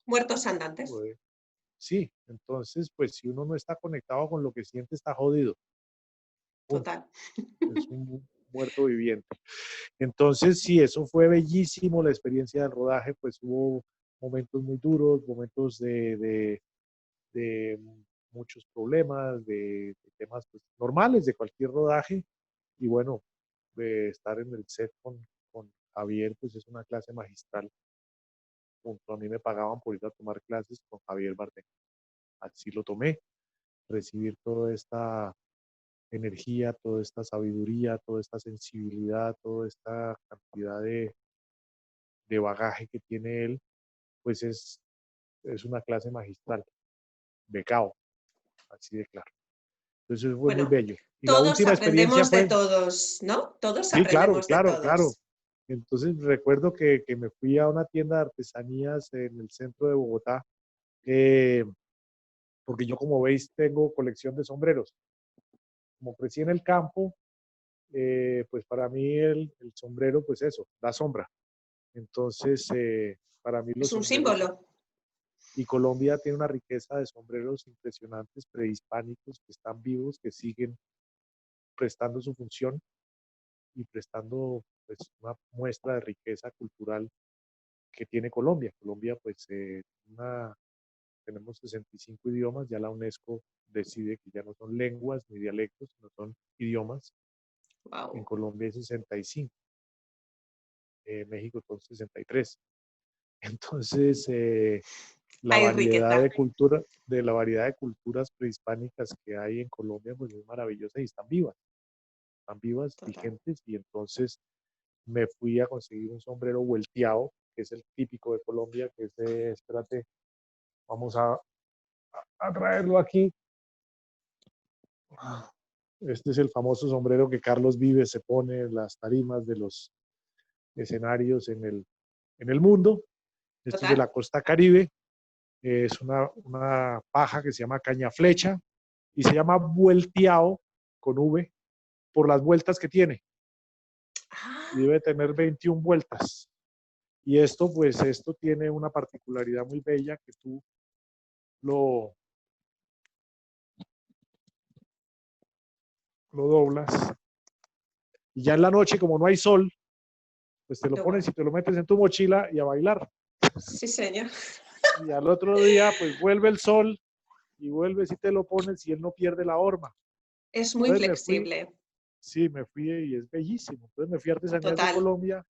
Muertos andantes, pues, sí, entonces, pues si uno no está conectado con lo que siente, está jodido. Punto. total. Es un muerto viviente. Entonces, sí, eso fue bellísimo, la experiencia del rodaje, pues hubo momentos muy duros, momentos de muchos problemas, de temas pues, normales de cualquier rodaje. Y bueno, de estar en el set con Javier, pues es una clase magistral. Junto a mí me pagaban por ir a tomar clases con Javier Bardem. Así lo tomé, recibir toda esta energía, toda esta sabiduría, toda esta sensibilidad, toda esta cantidad de bagaje que tiene él, pues es una clase magistral, becao, así de claro. Entonces fue muy Bueno, bello. Y la todos última experiencia aprendemos de fue, todos, ¿no? Todos sí, claro, aprendemos de claro, claro. todos. Entonces recuerdo que me fui a una tienda de artesanías en el centro de Bogotá, eh, porque yo como veis tengo colección de sombreros. Como crecí en el campo, pues para mí el sombrero, pues eso, da sombra. Entonces, para mí Es los un sombreros son, símbolo, y Colombia tiene una riqueza de sombreros impresionantes, prehispánicos, que están vivos, que siguen prestando su función y prestando pues, una muestra de riqueza cultural que tiene Colombia. Colombia, pues, tenemos 65 idiomas, ya la UNESCO decide que ya no son lenguas ni dialectos, sino son idiomas. En wow. Colombia hay 65, México son 63. Entonces, Hay riqueza, la variedad de culturas prehispánicas que hay en Colombia, pues es maravillosa y están vivas, total. vigentes, y entonces me fui a conseguir un sombrero vuelteado, que es el típico de Colombia, que es espérate, vamos a traerlo aquí. Este es el famoso sombrero que Carlos Vives se pone en las tarimas de los escenarios en el mundo. Esto es de Total. la costa Caribe. Es una paja que se llama caña flecha y se llama vuelteado con V por las vueltas que tiene. Y Ah, debe tener 21 vueltas. Y esto, pues, esto tiene una particularidad muy bella que tú lo, lo doblas y ya en la noche, como no hay sol, pues te lo Qué pones guay. y te lo metes en tu mochila y a bailar. Sí, señor. Y al otro día, pues vuelve el sol y vuelves y te lo pones y él no pierde la horma. Es muy Entonces me fui, flexible. sí, me fui y es bellísimo. Entonces me fui a Artesanías de Total. Colombia,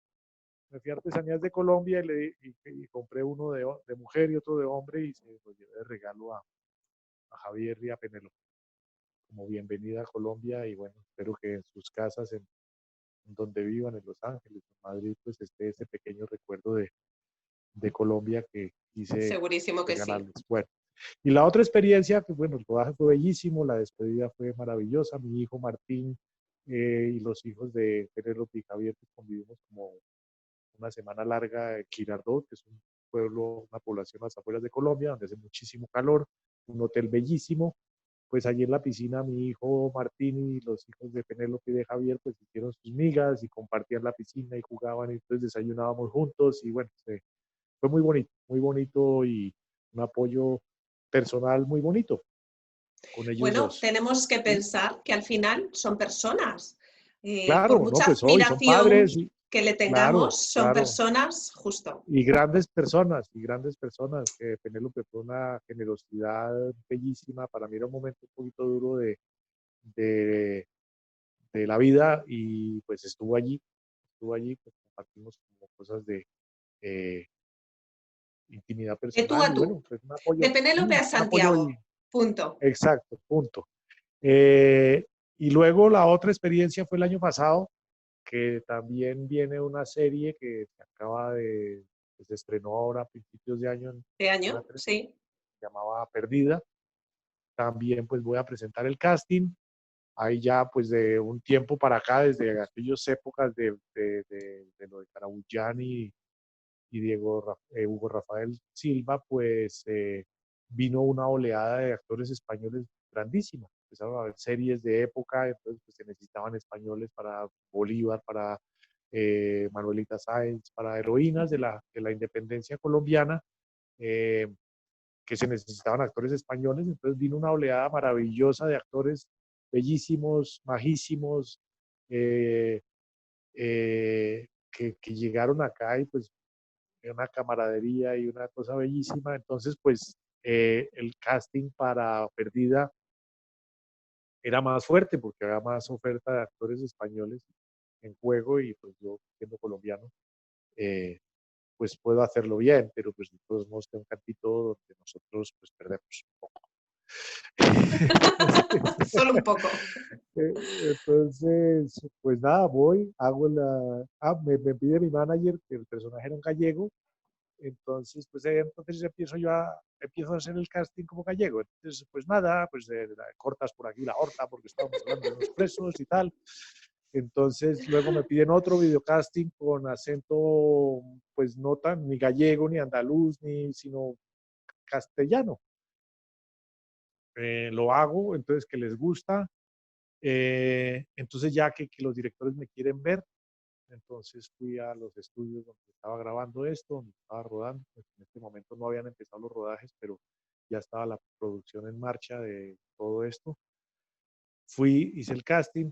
y compré uno de mujer y otro de hombre y se lo llevé de regalo a Javier y a Penélope como bienvenida a Colombia y bueno, espero que en sus casas, en donde vivan, en Los Ángeles, en Madrid, pues esté ese pequeño recuerdo de Colombia que quise Segurísimo que sí. regalarles. Bueno, y la otra experiencia, pues bueno, el rodaje fue bellísimo, la despedida fue maravillosa, mi hijo Martín y los hijos de Penélope y Javier, pues convivimos como una semana larga en Girardot, que es un pueblo, una población a las afueras de Colombia, donde hace muchísimo calor, un hotel bellísimo. Pues allí en la piscina mi hijo Martín y los hijos de Penélope y de Javier pues hicieron sus migas y compartían la piscina y jugaban y entonces desayunábamos juntos y bueno, fue muy bonito y un apoyo personal muy bonito con ellos Bueno, dos. tenemos que ¿Sí? pensar que al final son personas. Por Claro, no, mucha pues hoy son admiración padres y que le claro, tengamos, son claro. personas justo. Y grandes personas, que Penélope fue una generosidad bellísima. Para mí era un momento un poquito duro de, de la vida y pues estuvo allí, pues compartimos como cosas de eh, intimidad De tú personal a y tú. bueno, pues De Penélope a un apoyo Santiago. Punto. exacto, punto. Y luego la otra experiencia fue el año pasado, que también viene una serie que se acaba que se estrenó ahora a principios de año en ¿De Antena año? 3, Sí. se llamaba Perdida. También pues voy a presentar el casting. Ahí ya pues de un tiempo para acá, desde aquellas épocas de lo de Carabullani y Hugo Rafael Silva, pues vino una oleada de actores españoles grandísima. Empezaron a haber series de época, entonces pues, se necesitaban españoles para Bolívar, para Manuelita Sáenz, para heroínas de la independencia colombiana, eh, que se necesitaban actores españoles, entonces vino una oleada maravillosa de actores bellísimos, majísimos, eh, que llegaron acá y pues una camaradería y una cosa bellísima. Entonces, pues el casting para Perdida era más fuerte porque había más oferta de actores españoles en juego y pues yo, siendo colombiano, eh, pues puedo hacerlo bien, pero pues de todos modos tengo un cantito donde nosotros pues perdemos un poco. entonces, Solo un poco. entonces, pues nada, voy, hago me pide mi manager que el personaje era un gallego. Entonces, pues entonces empiezo a hacer el casting como gallego. Entonces, pues nada, pues cortas por aquí la horta porque estábamos hablando de unos presos y tal. Entonces, luego me piden otro videocasting con acento, pues no tan ni gallego, ni andaluz, sino castellano. Lo hago, entonces que les gusta. Entonces, ya que los directores me quieren ver, entonces fui a los estudios donde estaba grabando esto, donde estaba rodando. Pues en este momento no habían empezado los rodajes, pero ya estaba la producción en marcha de todo esto. Fui, hice el casting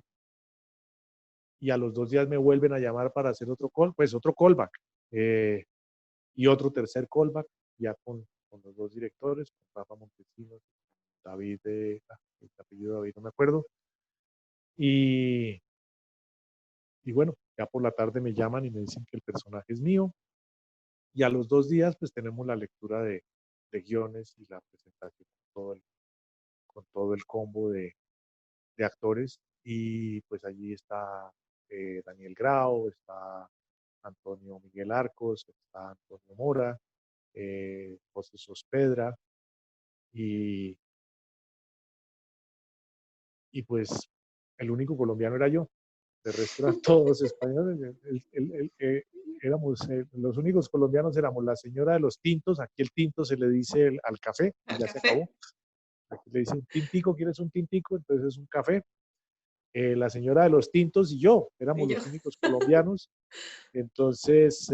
y a los 2 días me vuelven a llamar para hacer otro callback eh, y otro tercer callback, ya con los dos directores, con Rafa Montesinos, David, el apellido David no me acuerdo. Y, y bueno, ya por la tarde me llaman y me dicen que el personaje es mío. Y a los 2 días, pues tenemos la lectura de guiones y la presentación con todo el combo de actores. Y pues allí está Daniel Grau, está Antonio Miguel Arcos, está Antonio Mora, José Sospedra y, y pues el único colombiano era yo. De resto eran todos españoles. Éramos los únicos colombianos, éramos la señora de los tintos. Aquí el tinto se le dice al café y Al ya se café. acabó. Aquí le dicen tintico, ¿quieres un tintico? Entonces es un café. La señora de los tintos y yo Y éramos yo. los únicos colombianos. Entonces,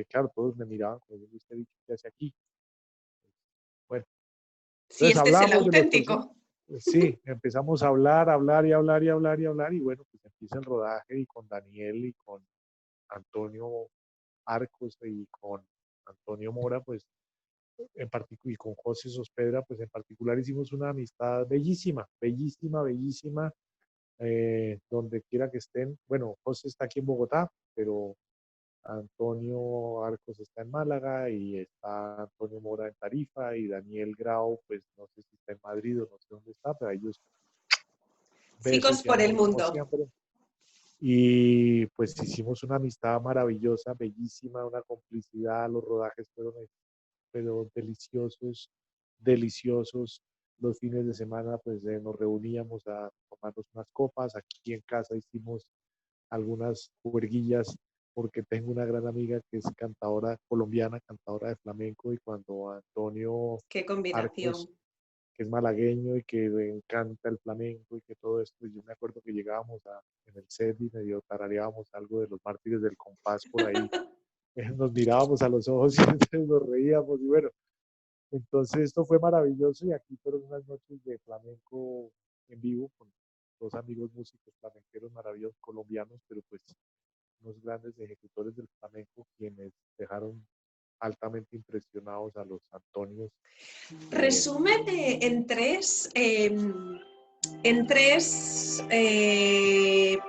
claro, todos me miraban como yo, este bicho que hace aquí. Bueno, Si entonces este es el hablamos de los personajes. auténtico. sí, empezamos a hablar, hablar y hablar y hablar y hablar y bueno, pues empieza el rodaje y con Daniel y con Antonio Arcos y con Antonio Mora, pues en particular, y con José Sospedra, pues en particular hicimos una amistad bellísima, bellísima, bellísima, donde quiera que estén. Bueno, José está aquí en Bogotá, pero Antonio Arcos está en Málaga y está Antonio Mora en Tarifa y Daniel Grau, pues no sé si está en Madrid o no sé dónde está, pero ellos Chicos besos y por el amor como mundo. siempre. Y pues hicimos una amistad maravillosa, bellísima, una complicidad, los rodajes fueron pero deliciosos, deliciosos. Los fines de semana pues nos reuníamos a tomarnos unas copas, aquí en casa hicimos algunas juerguillas porque tengo una gran amiga que es cantadora colombiana, cantadora de flamenco y cuando Antonio Qué Arcos, combinación. que es malagueño y que le encanta el flamenco y que todo esto, yo me acuerdo que llegábamos en el set y medio tarareábamos algo de los mártires del compás por ahí, nos mirábamos a los ojos y entonces nos reíamos y bueno, entonces esto fue maravilloso y aquí fueron unas noches de flamenco en vivo con dos amigos músicos flamenqueros maravillosos colombianos, pero pues unos grandes ejecutores del flamenco quienes dejaron altamente impresionados a los Antonios. Resúmete en tres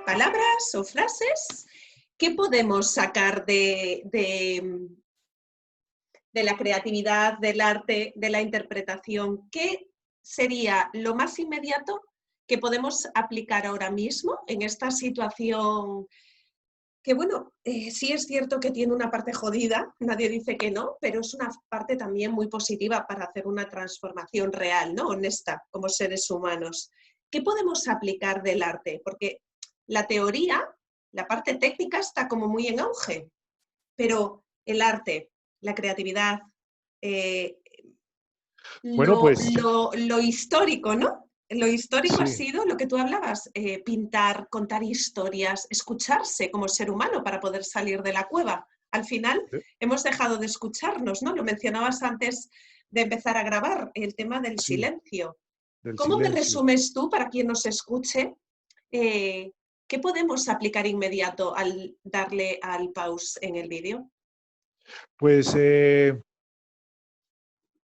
palabras o frases. ¿Qué podemos sacar de la creatividad, del arte, de la interpretación? ¿Qué sería lo más inmediato que podemos aplicar ahora mismo en esta situación? Que bueno, sí es cierto que tiene una parte jodida, nadie dice que no, pero es una parte también muy positiva para hacer una transformación real, ¿no? Honesta, como seres humanos. ¿Qué podemos aplicar del arte? Porque la teoría, la parte técnica está como muy en auge, pero el arte, la creatividad, eh, Bueno, pues lo histórico, ¿no? Lo histórico ha sí, sido lo que tú hablabas, pintar, contar historias, escucharse como ser humano para poder salir de la cueva. Al final hemos dejado de escucharnos, ¿no? Lo mencionabas antes de empezar a grabar, el tema del sí, silencio. del ¿Cómo me silencio. resumes tú, para quien nos escuche, eh, qué podemos aplicar inmediato al darle al pause en el vídeo? Pues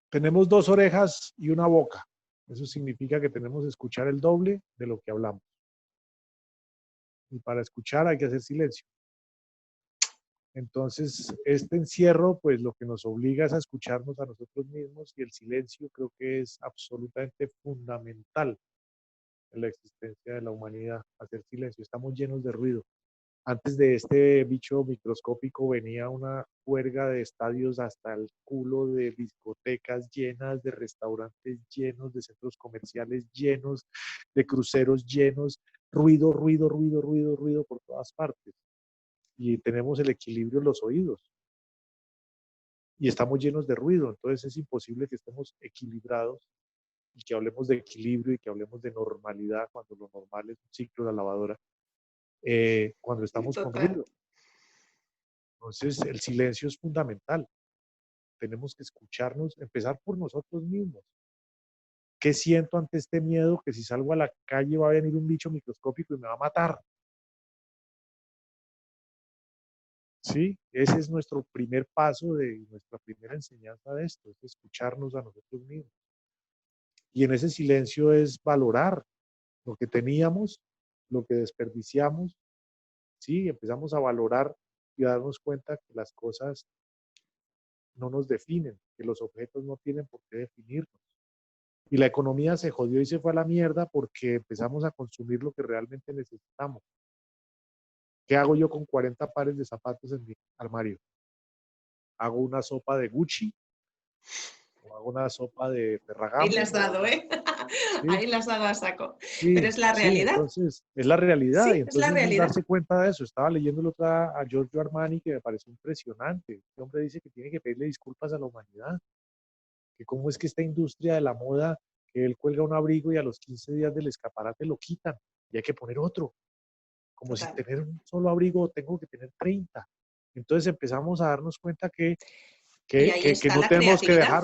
tenemos dos orejas y una boca. Eso significa que tenemos que escuchar el doble de lo que hablamos. Y para escuchar hay que hacer silencio. Entonces, este encierro, pues lo que nos obliga es a escucharnos a nosotros mismos y el silencio creo que es absolutamente fundamental en la existencia de la humanidad, hacer silencio. Estamos llenos de ruido. Antes de este bicho microscópico venía una juerga de estadios hasta el culo, de discotecas llenas, de restaurantes llenos, de centros comerciales llenos, de cruceros llenos, ruido, ruido, ruido, ruido, ruido por todas partes. Y tenemos el equilibrio en los oídos y estamos llenos de ruido, entonces es imposible que estemos equilibrados y que hablemos de equilibrio y que hablemos de normalidad cuando lo normal es un ciclo de la lavadora, cuando estamos con Total. ruido. Entonces, el silencio es fundamental. Tenemos que escucharnos, empezar por nosotros mismos. ¿Qué siento ante este miedo que si salgo a la calle va a venir un bicho microscópico y me va a matar? ¿Sí? Ese es nuestro primer paso de nuestra primera enseñanza de esto, es escucharnos a nosotros mismos. Y en ese silencio es valorar lo que teníamos, lo que desperdiciamos, ¿sí? Empezamos a valorar y a darnos cuenta que las cosas no nos definen, que los objetos no tienen por qué definirnos. Y la economía se jodió y se fue a la mierda porque empezamos a consumir lo que realmente necesitamos. ¿Qué hago yo con 40 pares de zapatos en mi armario? ¿Hago una sopa de Gucci? ¿O hago una sopa de Ahí Ferragamo? le has dado, ¿eh? Sí, Ahí le has dado a saco. Pero sí, es la sí, realidad. entonces es la realidad y Sí, es la entonces es realidad. darse cuenta de eso. Estaba leyendo otra a Giorgio Armani que me pareció impresionante. Este hombre dice que tiene que pedirle disculpas a la humanidad, que cómo es que esta industria de la moda, que él cuelga un abrigo y a los 15 días del escaparate lo quitan y hay que poner otro, como si Total. tener un solo abrigo tengo que tener 30. Entonces empezamos a darnos cuenta Y ahí que está no la tenemos que creatividad. dejar.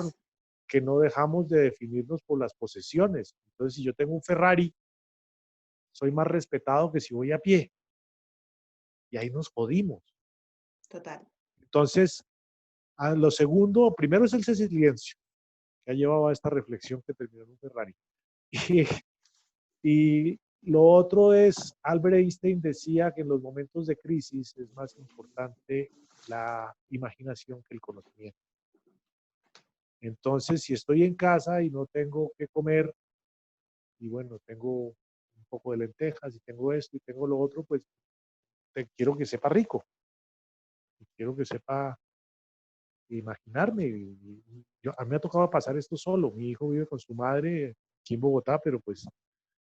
que no dejamos de definirnos por las posesiones. Entonces, si yo tengo un Ferrari, soy más respetado que si voy a pie. Y ahí nos jodimos. Total. Entonces, a lo segundo, primero es el silencio, que ha llevado a esta reflexión que terminó en un Ferrari. Y lo otro es, Albert Einstein decía que en los momentos de crisis es más importante la imaginación que el conocimiento. Entonces, si estoy en casa y no tengo que comer, y bueno, tengo un poco de lentejas y tengo esto y tengo lo otro, pues quiero que sepa rico, quiero que sepa imaginarme. A mí me ha tocado pasar esto solo. Mi hijo vive con su madre aquí en Bogotá, pero pues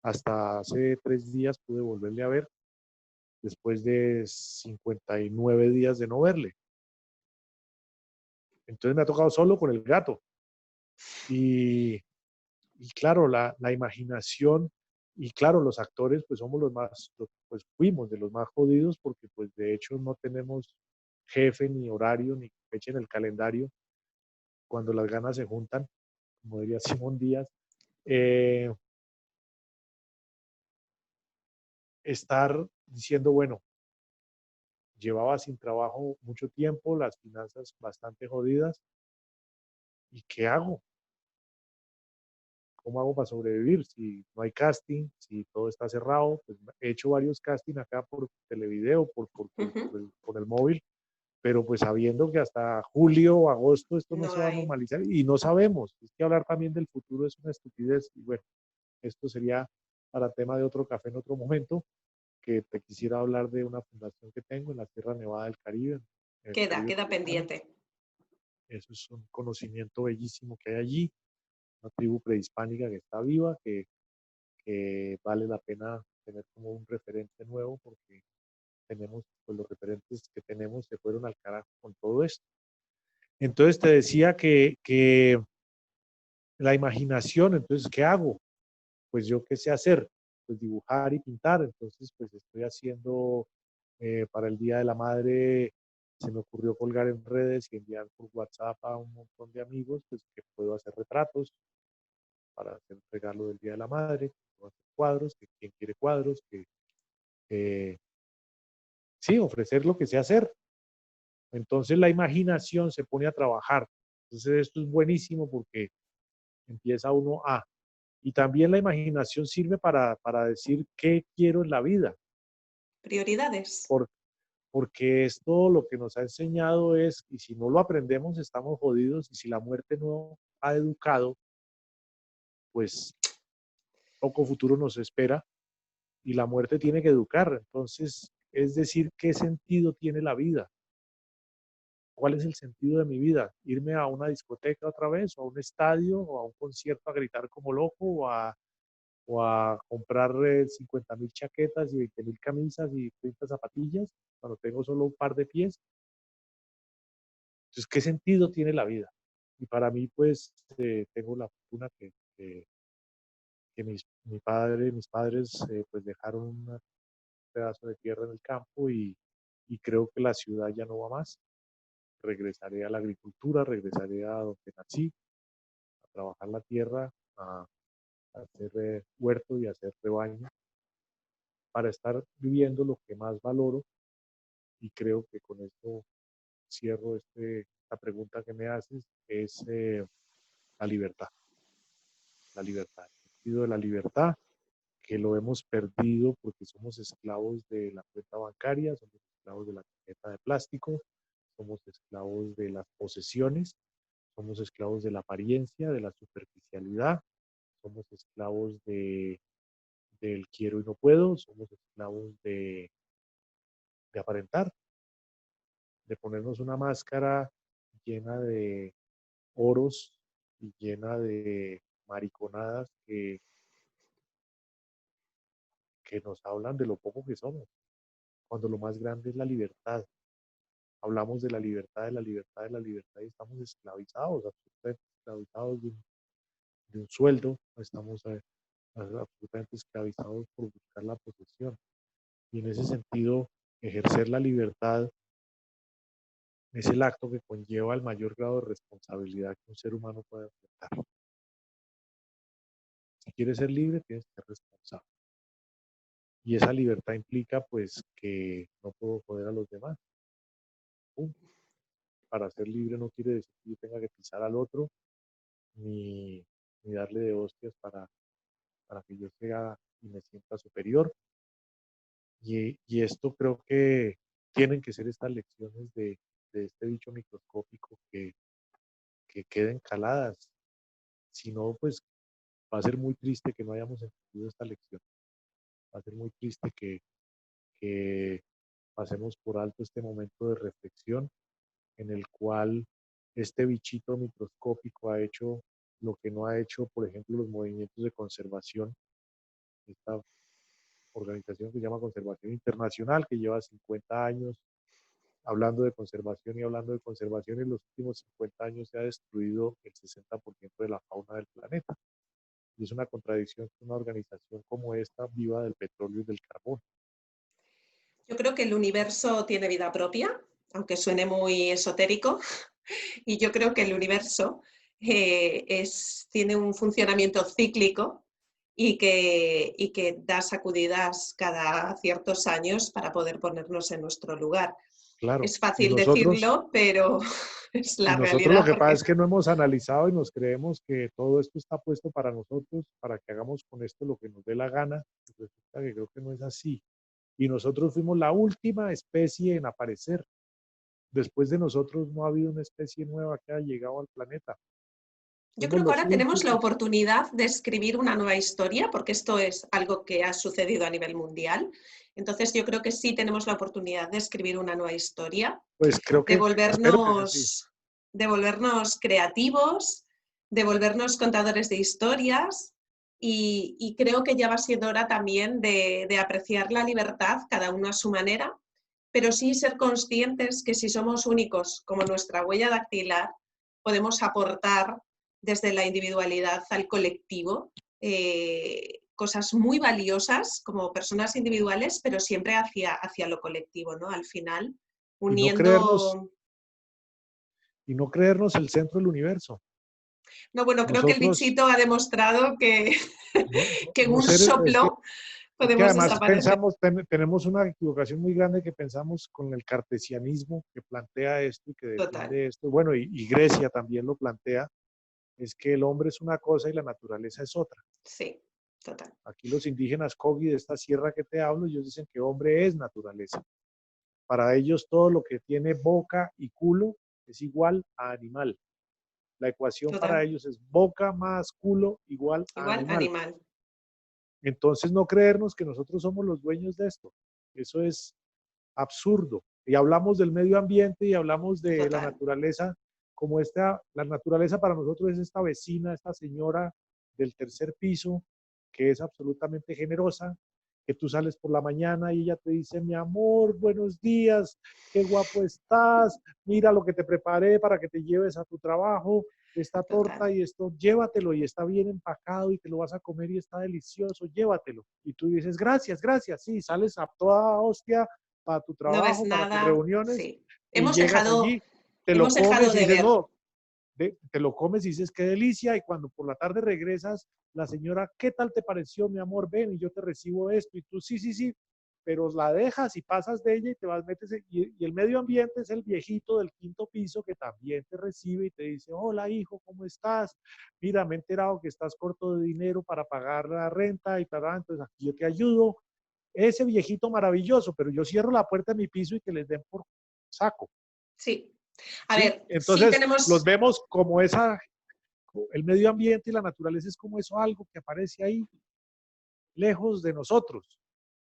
hasta hace 3 días pude volverle a ver después de 59 días de no verle. Entonces me ha tocado solo con el gato. Y, y claro, la imaginación, y claro, los actores pues somos los más, pues fuimos de los más jodidos porque pues de hecho no tenemos jefe ni horario ni fecha en el calendario cuando las ganas se juntan, como diría Simón Díaz. eh, Estar diciendo, bueno, llevaba sin trabajo mucho tiempo, las finanzas bastante jodidas, ¿y qué hago? ¿Cómo hago para sobrevivir? Si no hay casting, si todo está cerrado, pues he hecho varios castings acá por televideo, por el móvil, pero pues sabiendo que hasta julio o agosto esto no No se va a hay. normalizar y no sabemos. Es que hablar también del futuro es una estupidez y bueno, esto sería para tema de otro café en otro momento, que te quisiera hablar de una fundación que tengo en la Sierra Nevada del Caribe, en el Caribe Queda colombiano. pendiente. Eso es un conocimiento bellísimo que hay allí, una tribu prehispánica que está viva, que vale la pena tener como un referente nuevo porque tenemos, pues los referentes que tenemos se fueron al carajo con todo esto. Entonces te decía que la imaginación, entonces, ¿qué hago? Pues yo qué sé hacer, pues dibujar y pintar, entonces pues estoy haciendo para el Día de la Madre, se me ocurrió colgar en redes y enviar por WhatsApp a un montón de amigos, pues que puedo hacer retratos para hacer el regalo del Día de la Madre, puedo hacer cuadros, que quien quiere cuadros, eh, sí, ofrecer lo que sé hacer. Entonces la imaginación se pone a trabajar. Entonces esto es buenísimo porque empieza uno a... Y también la imaginación sirve para decir qué quiero en la vida. Prioridades. Por, porque esto lo que nos ha enseñado es, y si no lo aprendemos, estamos jodidos, y si la muerte no ha educado, pues poco futuro nos espera, y la muerte tiene que educar. Entonces, es decir, ¿qué sentido tiene la vida? ¿Cuál es el sentido de mi vida? ¿Irme a una discoteca otra vez, o a un estadio, o a un concierto a gritar como loco, o a comprar 50.000 chaquetas y 20.000 camisas y 30 zapatillas cuando tengo solo un par de pies? Entonces, ¿qué sentido tiene la vida? Y para mí, pues, tengo la fortuna que mis padres, pues, dejaron un pedazo de tierra en el campo y creo que la ciudad ya no va más. Regresaré a la agricultura, regresaré a donde nací, a trabajar la tierra, a hacer huerto y a hacer rebaño, para estar viviendo lo que más valoro. Y creo que con esto cierro esta pregunta que me haces, es la libertad. La libertad, el sentido de la libertad, que lo hemos perdido porque somos esclavos de la cuenta bancaria, somos esclavos de la tarjeta de plástico, somos esclavos de las posesiones, somos esclavos de la apariencia, de la superficialidad, somos esclavos del quiero y no puedo, somos esclavos de aparentar, de ponernos una máscara llena de oros y llena de mariconadas que nos hablan de lo poco que somos, cuando lo más grande es la libertad. Hablamos de la libertad, de la libertad, de la libertad y estamos esclavizados, absolutamente esclavizados de un sueldo, estamos absolutamente esclavizados por buscar la posesión. Y en ese sentido, ejercer la libertad es el acto que conlleva el mayor grado de responsabilidad que un ser humano puede enfrentar. Si quieres ser libre, tienes que ser responsable. Y esa libertad implica, pues, que no puedo joder a los demás. Punto. Para ser libre no quiere decir que yo tenga que pisar al otro, ni, ni darle de hostias para que yo sea y me sienta superior. Y esto creo que tienen que ser estas lecciones de este bicho microscópico que queden caladas. Si no, pues va a ser muy triste que no hayamos entendido esta lección. Va a ser muy triste que pasemos por alto este momento de reflexión en el cual este bichito microscópico ha hecho lo que no ha hecho, por ejemplo, los movimientos de conservación. Esta organización que se llama Conservación Internacional, que lleva 50 años hablando de conservación y hablando de conservación, en los últimos 50 años se ha destruido el 60% de la fauna del planeta. Y es una contradicción que una organización como esta viva del petróleo y del carbón. Yo creo que el universo tiene vida propia, aunque suene muy esotérico, y yo creo que el universo tiene un funcionamiento cíclico y que da sacudidas cada ciertos años para poder ponernos en nuestro lugar. Claro, Es fácil decirlo, pero es y la nosotros lo realidad que pasa porque es que no hemos analizado y nos creemos que todo esto está puesto para nosotros, para que hagamos con esto lo que nos dé la gana. Y resulta que creo que no es así. Y nosotros fuimos la última especie en aparecer. Después de nosotros no ha habido una especie nueva que haya llegado al planeta. yo Fuimos creo que los ahora tenemos la últimos. oportunidad de escribir una nueva historia, porque esto es algo que ha sucedido a nivel mundial. Entonces yo creo que sí tenemos la oportunidad de escribir una nueva historia, Pues creo de que, espero que sí. de volvernos creativos, de volvernos contadores de historias y creo que ya va siendo hora también de apreciar la libertad, cada uno a su manera, pero sí ser conscientes que si somos únicos como nuestra huella dactilar, podemos aportar desde la individualidad al colectivo cosas muy valiosas como personas individuales, pero siempre hacia lo colectivo, ¿no? Al final, Y no creernos, uniendo. y no creernos el centro del universo. No, bueno, creo que el Nosotros, bichito ha demostrado que, que en no un ser, soplo es que podemos además desaparecer. tenemos una equivocación muy grande que pensamos con el cartesianismo que plantea esto y que Total, defiende esto. Bueno, y Grecia también lo plantea, es que el hombre es una cosa y la naturaleza es otra. sí, total. Aquí los indígenas Kogi de esta sierra que te hablo, ellos dicen que hombre es naturaleza. Para ellos todo lo que tiene boca y culo es igual a animal. La ecuación para Total. ellos es boca más culo igual a Igual, animal. animal. Entonces no creernos que nosotros somos los dueños de esto. Eso es absurdo. Y hablamos del medio ambiente y hablamos de la Total. naturaleza como la naturaleza para nosotros es esta vecina, esta señora del tercer piso, que es absolutamente generosa, que tú sales por la mañana y ella te dice, mi amor, buenos días, qué guapo estás, mira lo que te preparé para que te lleves a tu trabajo, esta Total. torta y esto, llévatelo y está bien empacado y te lo vas a comer y está delicioso, llévatelo. Y tú dices, gracias, gracias, sí, sales a toda hostia para tu No ves trabajo, para tus nada. reuniones Sí. y Hemos llegas dejado, allí, te lo hemos dejado comes y de dices, ver. no, te lo comes y dices, qué delicia, y cuando por la tarde regresas, la señora, ¿qué tal te pareció, mi amor? Ven y yo te recibo esto, y tú, sí, sí, sí, pero la dejas y pasas de ella y te vas, metes, y el medio ambiente es el viejito del quinto piso que también te recibe y te dice, hola hijo, ¿cómo estás? Mira, me he enterado que estás corto de dinero para pagar la renta y tal, entonces aquí yo te ayudo. Ese viejito maravilloso, pero yo cierro la puerta de mi piso y que les den por saco. Sí. A ¿Sí? ver, sí Entonces los tenemos, vemos como el medio ambiente y la naturaleza es como eso, algo que aparece ahí lejos de nosotros.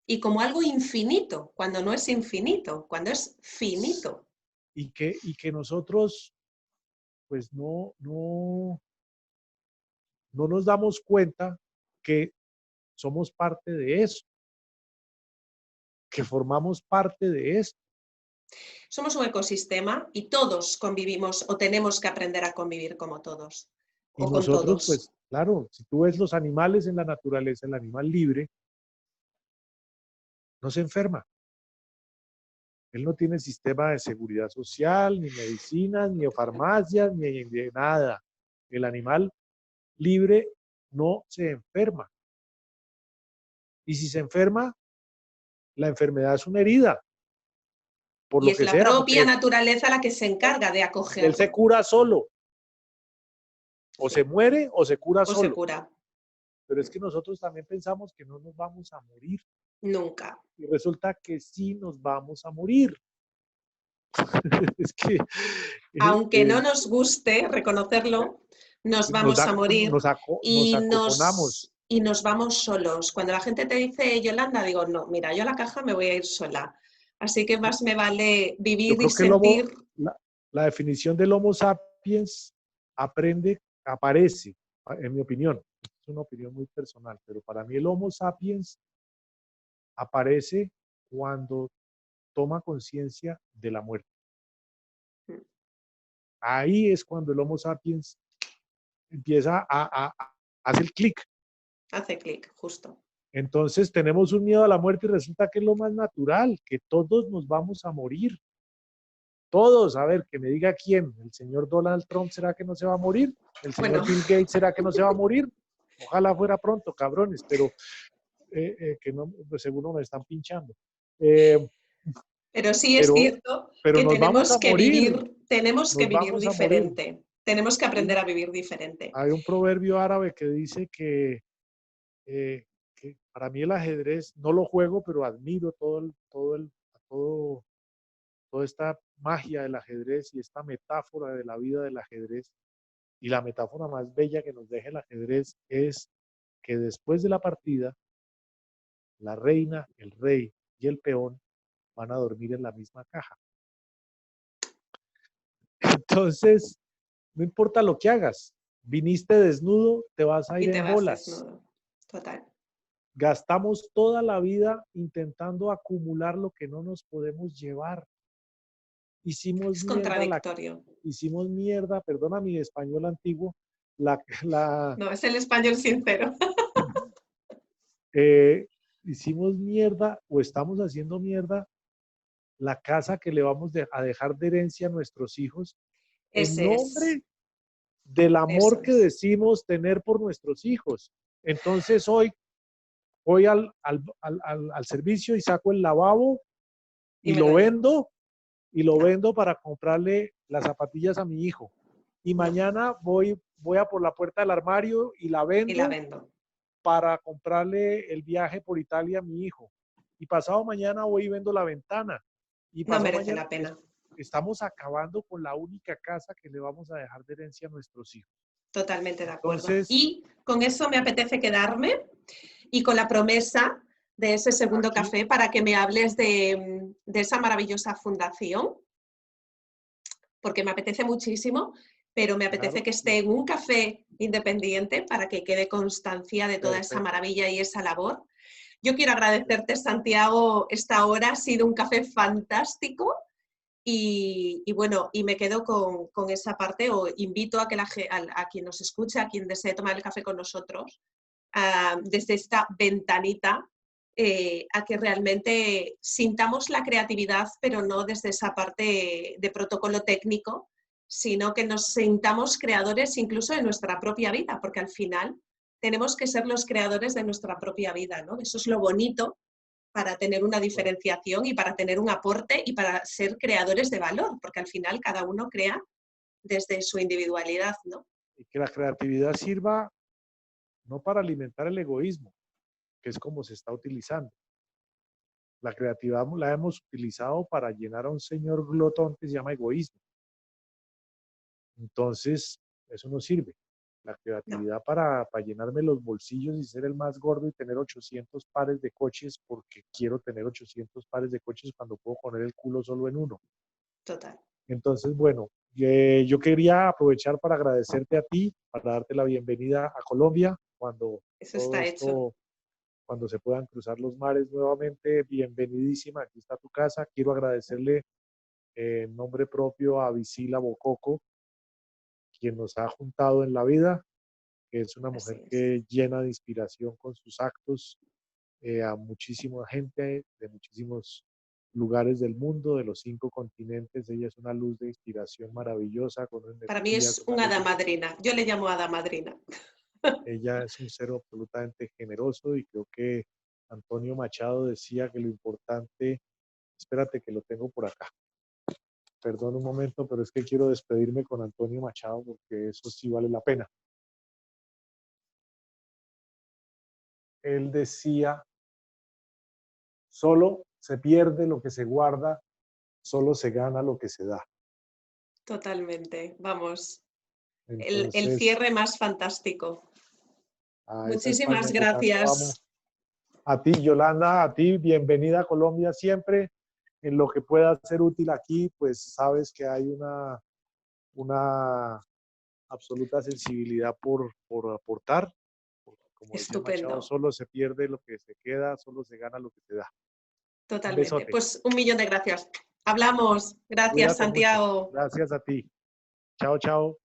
y como algo infinito, cuando no es infinito, cuando es finito. Y que nosotros pues no nos damos cuenta que somos parte de eso, que formamos parte de esto. Somos un ecosistema y todos convivimos o tenemos que aprender a convivir como todos Y o con nosotros, todos. pues claro, si tú ves los animales en la naturaleza, el animal libre no se enferma. Él no tiene sistema de seguridad social, ni medicinas, ni farmacias, ni de nada. El animal libre no se enferma. Y si se enferma, la enfermedad es una herida, por Y lo es que la sea, propia porque naturaleza la que se encarga de él se acogerlo. cura solo. O se Sí. muere o se cura O se solo. cura. Pero es que nosotros también pensamos que no nos vamos a morir. Nunca. Y resulta que sí nos vamos a morir. Es que Aunque no nos guste reconocerlo, nos nos, vamos a morir nos y acojonamos. nos vamos solos. Cuando la gente te dice Yolanda, digo, no, mira, yo a la caja me voy a ir sola. Así que más me vale Yo vivir y creo que sentir. la definición del Homo sapiens aparece, en mi opinión. Es una opinión muy personal, pero para mí el Homo sapiens aparece cuando toma conciencia de la muerte. Ahí es cuando el Homo sapiens empieza a hacer clic. Hace clic, justo. Entonces tenemos un miedo a la muerte y resulta que es lo más natural, que todos nos vamos a morir. Todos, a ver, que me diga quién. ¿El señor Donald Trump será que no se va a morir? ¿El Bueno, señor Bill Gates será que no se va a morir? Ojalá fuera pronto, cabrones, pero que no, pues seguro me están pinchando. Eh, pero sí es pero, cierto pero que nos vamos a morir, tenemos que nos vivir vamos a morir. diferente. Tenemos que Hay aprender un, a vivir diferente. hay un proverbio árabe que dice que para mí el ajedrez no lo juego, pero admiro todo, toda esta magia del ajedrez y esta metáfora de la vida del ajedrez. Y la metáfora más bella que nos deja el ajedrez es que después de la partida, la reina, el rey y el peón van a dormir en la misma caja. Entonces, no importa lo que hagas, viniste desnudo, te vas a ir Y te en vas bolas. desnudo. Total. Gastamos toda la vida intentando acumular lo que no nos podemos llevar. Hicimos Es mierda, contradictorio. hicimos mierda, perdona mi español antiguo, la, No, es el español sincero. eh, hicimos mierda o estamos haciendo mierda la casa que le vamos a dejar de herencia a nuestros hijos en Ese es. nombre del Eso amor que es. decimos tener por nuestros hijos. Entonces hoy voy al servicio y saco el lavabo Y y me lo llevo. y lo No, vendo para comprarle las zapatillas a mi hijo. Y no. mañana voy a por la puerta del armario y la Y la vendo vendo. para comprarle el viaje por Italia a mi hijo. Y pasado mañana voy y vendo la ventana. Y No pasado merece mañana la pena. estamos acabando con la única casa que le vamos a dejar de herencia a nuestros hijos. Totalmente de acuerdo. Entonces, Y con eso me apetece quedarme y con la promesa de ese segundo aquí, café para que me hables de esa maravillosa fundación, porque me apetece muchísimo, pero me apetece claro, que sí, esté en un café independiente para que quede constancia de toda esa perfecto. maravilla y esa labor. Yo quiero agradecerte, Santiago, esta hora. Ha sido un café fantástico y bueno, y me quedo con esa parte o invito a, que a quien nos escuche, a quien desee tomar el café con nosotros, desde esta ventanita, a que realmente sintamos la creatividad, pero no desde esa parte de protocolo técnico, sino que nos sintamos creadores incluso de nuestra propia vida, porque al final tenemos que ser los creadores de nuestra propia vida, ¿no? Eso es lo bonito para tener una Bueno, diferenciación y para tener un aporte y para ser creadores de valor, porque al final cada uno crea desde su individualidad, ¿no? y que la creatividad sirva no para alimentar el egoísmo, que es como se está utilizando. La creatividad la hemos utilizado para llenar a un señor glotón que se llama egoísmo. Entonces, eso no sirve. La No, creatividad para llenarme los bolsillos y ser el más gordo y tener 800 pares de coches porque quiero tener 800 pares de coches cuando puedo poner el culo solo en uno. total. Entonces, bueno, yo quería aprovechar para agradecerte a ti, para darte la bienvenida a Colombia cuando Eso todo está hecho. esto, cuando se puedan cruzar los mares nuevamente. Bienvenidísima, aquí está tu casa. Quiero agradecerle en nombre propio a Visila Bococo, quien nos ha juntado en la vida, que es una Así mujer es. que llena de inspiración con sus actos a muchísima gente de muchísimos lugares del mundo, de los 5 continentes. Ella es una luz de inspiración maravillosa, con una Para mí energía, es con una una hada alegría. madrina. Yo le llamo hada madrina. Ella es un ser absolutamente generoso y creo que Antonio Machado decía que lo importante, espérate que lo tengo por acá, perdón un momento, pero es que quiero despedirme con Antonio Machado porque eso sí vale la pena. Él decía, solo se pierde lo que se guarda, solo se gana lo que se da. Totalmente. Vamos, el Entonces, cierre más fantástico. a esa España Muchísimas que tanto amo. gracias. A ti, Yolanda, a ti, bienvenida a Colombia siempre. En lo que pueda ser útil aquí, pues sabes que hay una absoluta sensibilidad por aportar. Porque, como decía Estupendo. Machado, solo se pierde lo que se queda, solo se gana lo que se da. Un Totalmente. besote. Pues 1.000.000 de gracias. Hablamos. Gracias, Cuídate mucho. Santiago. Gracias a ti. Chao, chao.